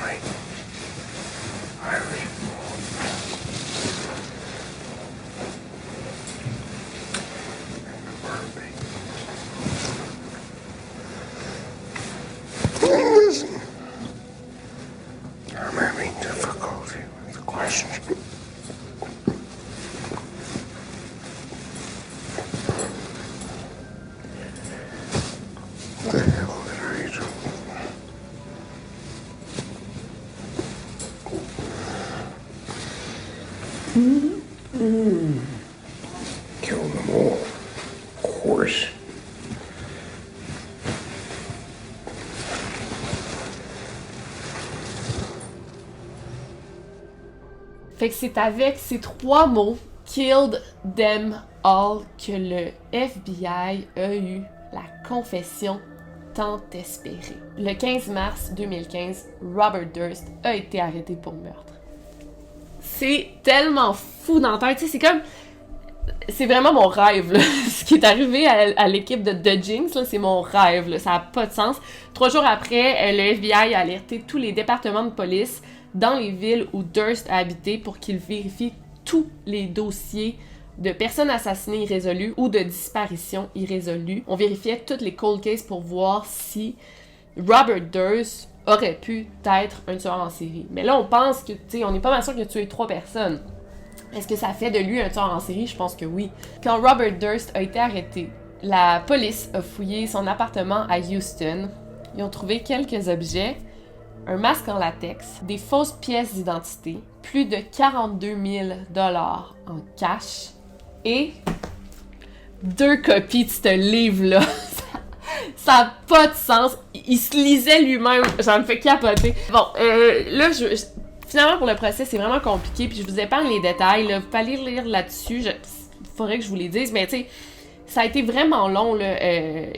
Right. Irish. Listen, I'm having difficulty with the question. What the hell did I do? Kill them all, of course. Fait que c'est avec ces 3 mots, killed them all, que le FBI a eu la confession tant espérée. Le 15 mars 2015, Robert Durst a été arrêté pour meurtre. C'est tellement fou dans la tête, tu sais, c'est comme... C'est vraiment mon rêve, là. Ce qui est arrivé à l'équipe de The Jinx, là, c'est mon rêve, là. Ça n'a pas de sens. 3 jours après, le FBI a alerté tous les départements de police dans les villes où Durst a habité pour qu'ils vérifient tous les dossiers de personnes assassinées irrésolues ou de disparitions irrésolues. On vérifiait toutes les cold cases pour voir si Robert Durst aurait pu être un tueur en série. Mais là, on pense que, tu sais, on n'est pas mal sûr qu'il a tué 3 personnes. Est-ce que ça fait de lui un tueur en série? Je pense que oui. Quand Robert Durst a été arrêté, la police a fouillé son appartement à Houston. Ils ont trouvé quelques objets, un masque en latex, des fausses pièces d'identité, plus de 42 000 $ en cash et 2 copies de ce livre-là. Ça n'a pas de sens. Il se lisait lui-même. Ça me fait capoter. Bon, là, finalement, pour le procès, c'est vraiment compliqué. Puis je vous épargne les détails. Là. Vous pouvez aller lire là-dessus. Il faudrait que je vous les dise. Mais tu sais, ça a été vraiment long. Là.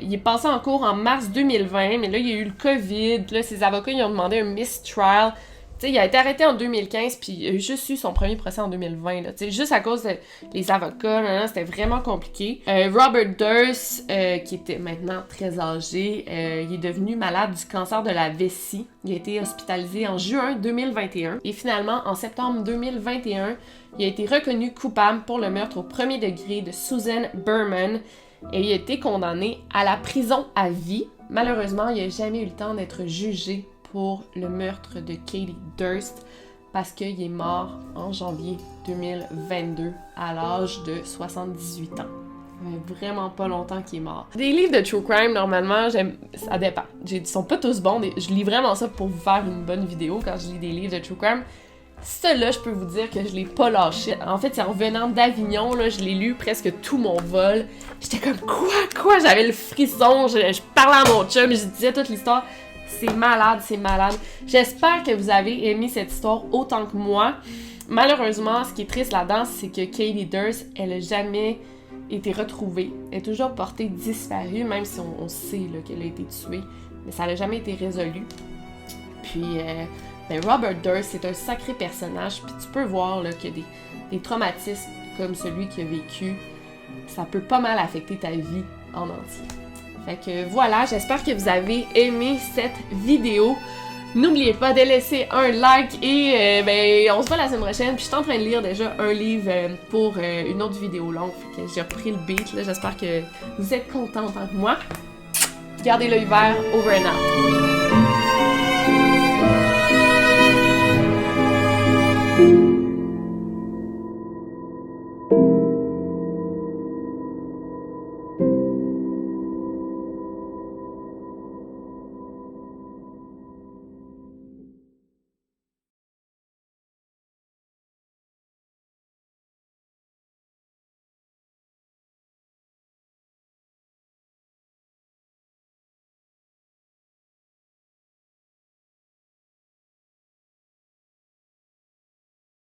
Il est passé en cours en mars 2020. Mais là, il y a eu le COVID. Là, ses avocats, ils ont demandé un mistrial. Tu sais, il a été arrêté en 2015, puis il a juste eu son premier procès en 2020, là. Tu sais, juste à cause des avocats, c'était vraiment compliqué. Robert Durst, qui était maintenant très âgé, il est devenu malade du cancer de la vessie. Il a été hospitalisé en juin 2021. Et finalement, en septembre 2021, il a été reconnu coupable pour le meurtre au premier degré de Susan Berman. Et il a été condamné à la prison à vie. Malheureusement, il n'a jamais eu le temps d'être jugé pour le meurtre de Katie Durst parce qu'il est mort en janvier 2022 à l'âge de 78 ans. Ça fait vraiment pas longtemps qu'il est mort. Des livres de true crime, normalement, ça dépend. Ils sont pas tous bons. Je lis vraiment ça pour vous faire une bonne vidéo quand je lis des livres de true crime. Celui-là, je peux vous dire que je l'ai pas lâché. En fait, c'est en revenant d'Avignon, là, je l'ai lu presque tout mon vol. J'étais comme quoi? J'avais le frisson, je parlais à mon chum, je disais toute l'histoire. C'est malade, c'est malade. J'espère que vous avez aimé cette histoire autant que moi. Malheureusement, ce qui est triste là-dedans, c'est que Katie Durst, elle a jamais été retrouvée. Elle est toujours portée disparue, même si on sait là, qu'elle a été tuée. Mais ça n'a jamais été résolu. Puis, Robert Durst, c'est un sacré personnage. Puis tu peux voir là, que des traumatismes comme celui qu'il a vécu, ça peut pas mal affecter ta vie en entier. Fait que voilà, j'espère que vous avez aimé cette vidéo. N'oubliez pas de laisser un like et on se voit la semaine prochaine. Puis je suis en train de lire déjà un livre pour une autre vidéo longue. Fait que j'ai repris le beat là. J'espère que vous êtes contents autant que moi. Gardez l'œil vert, over and out.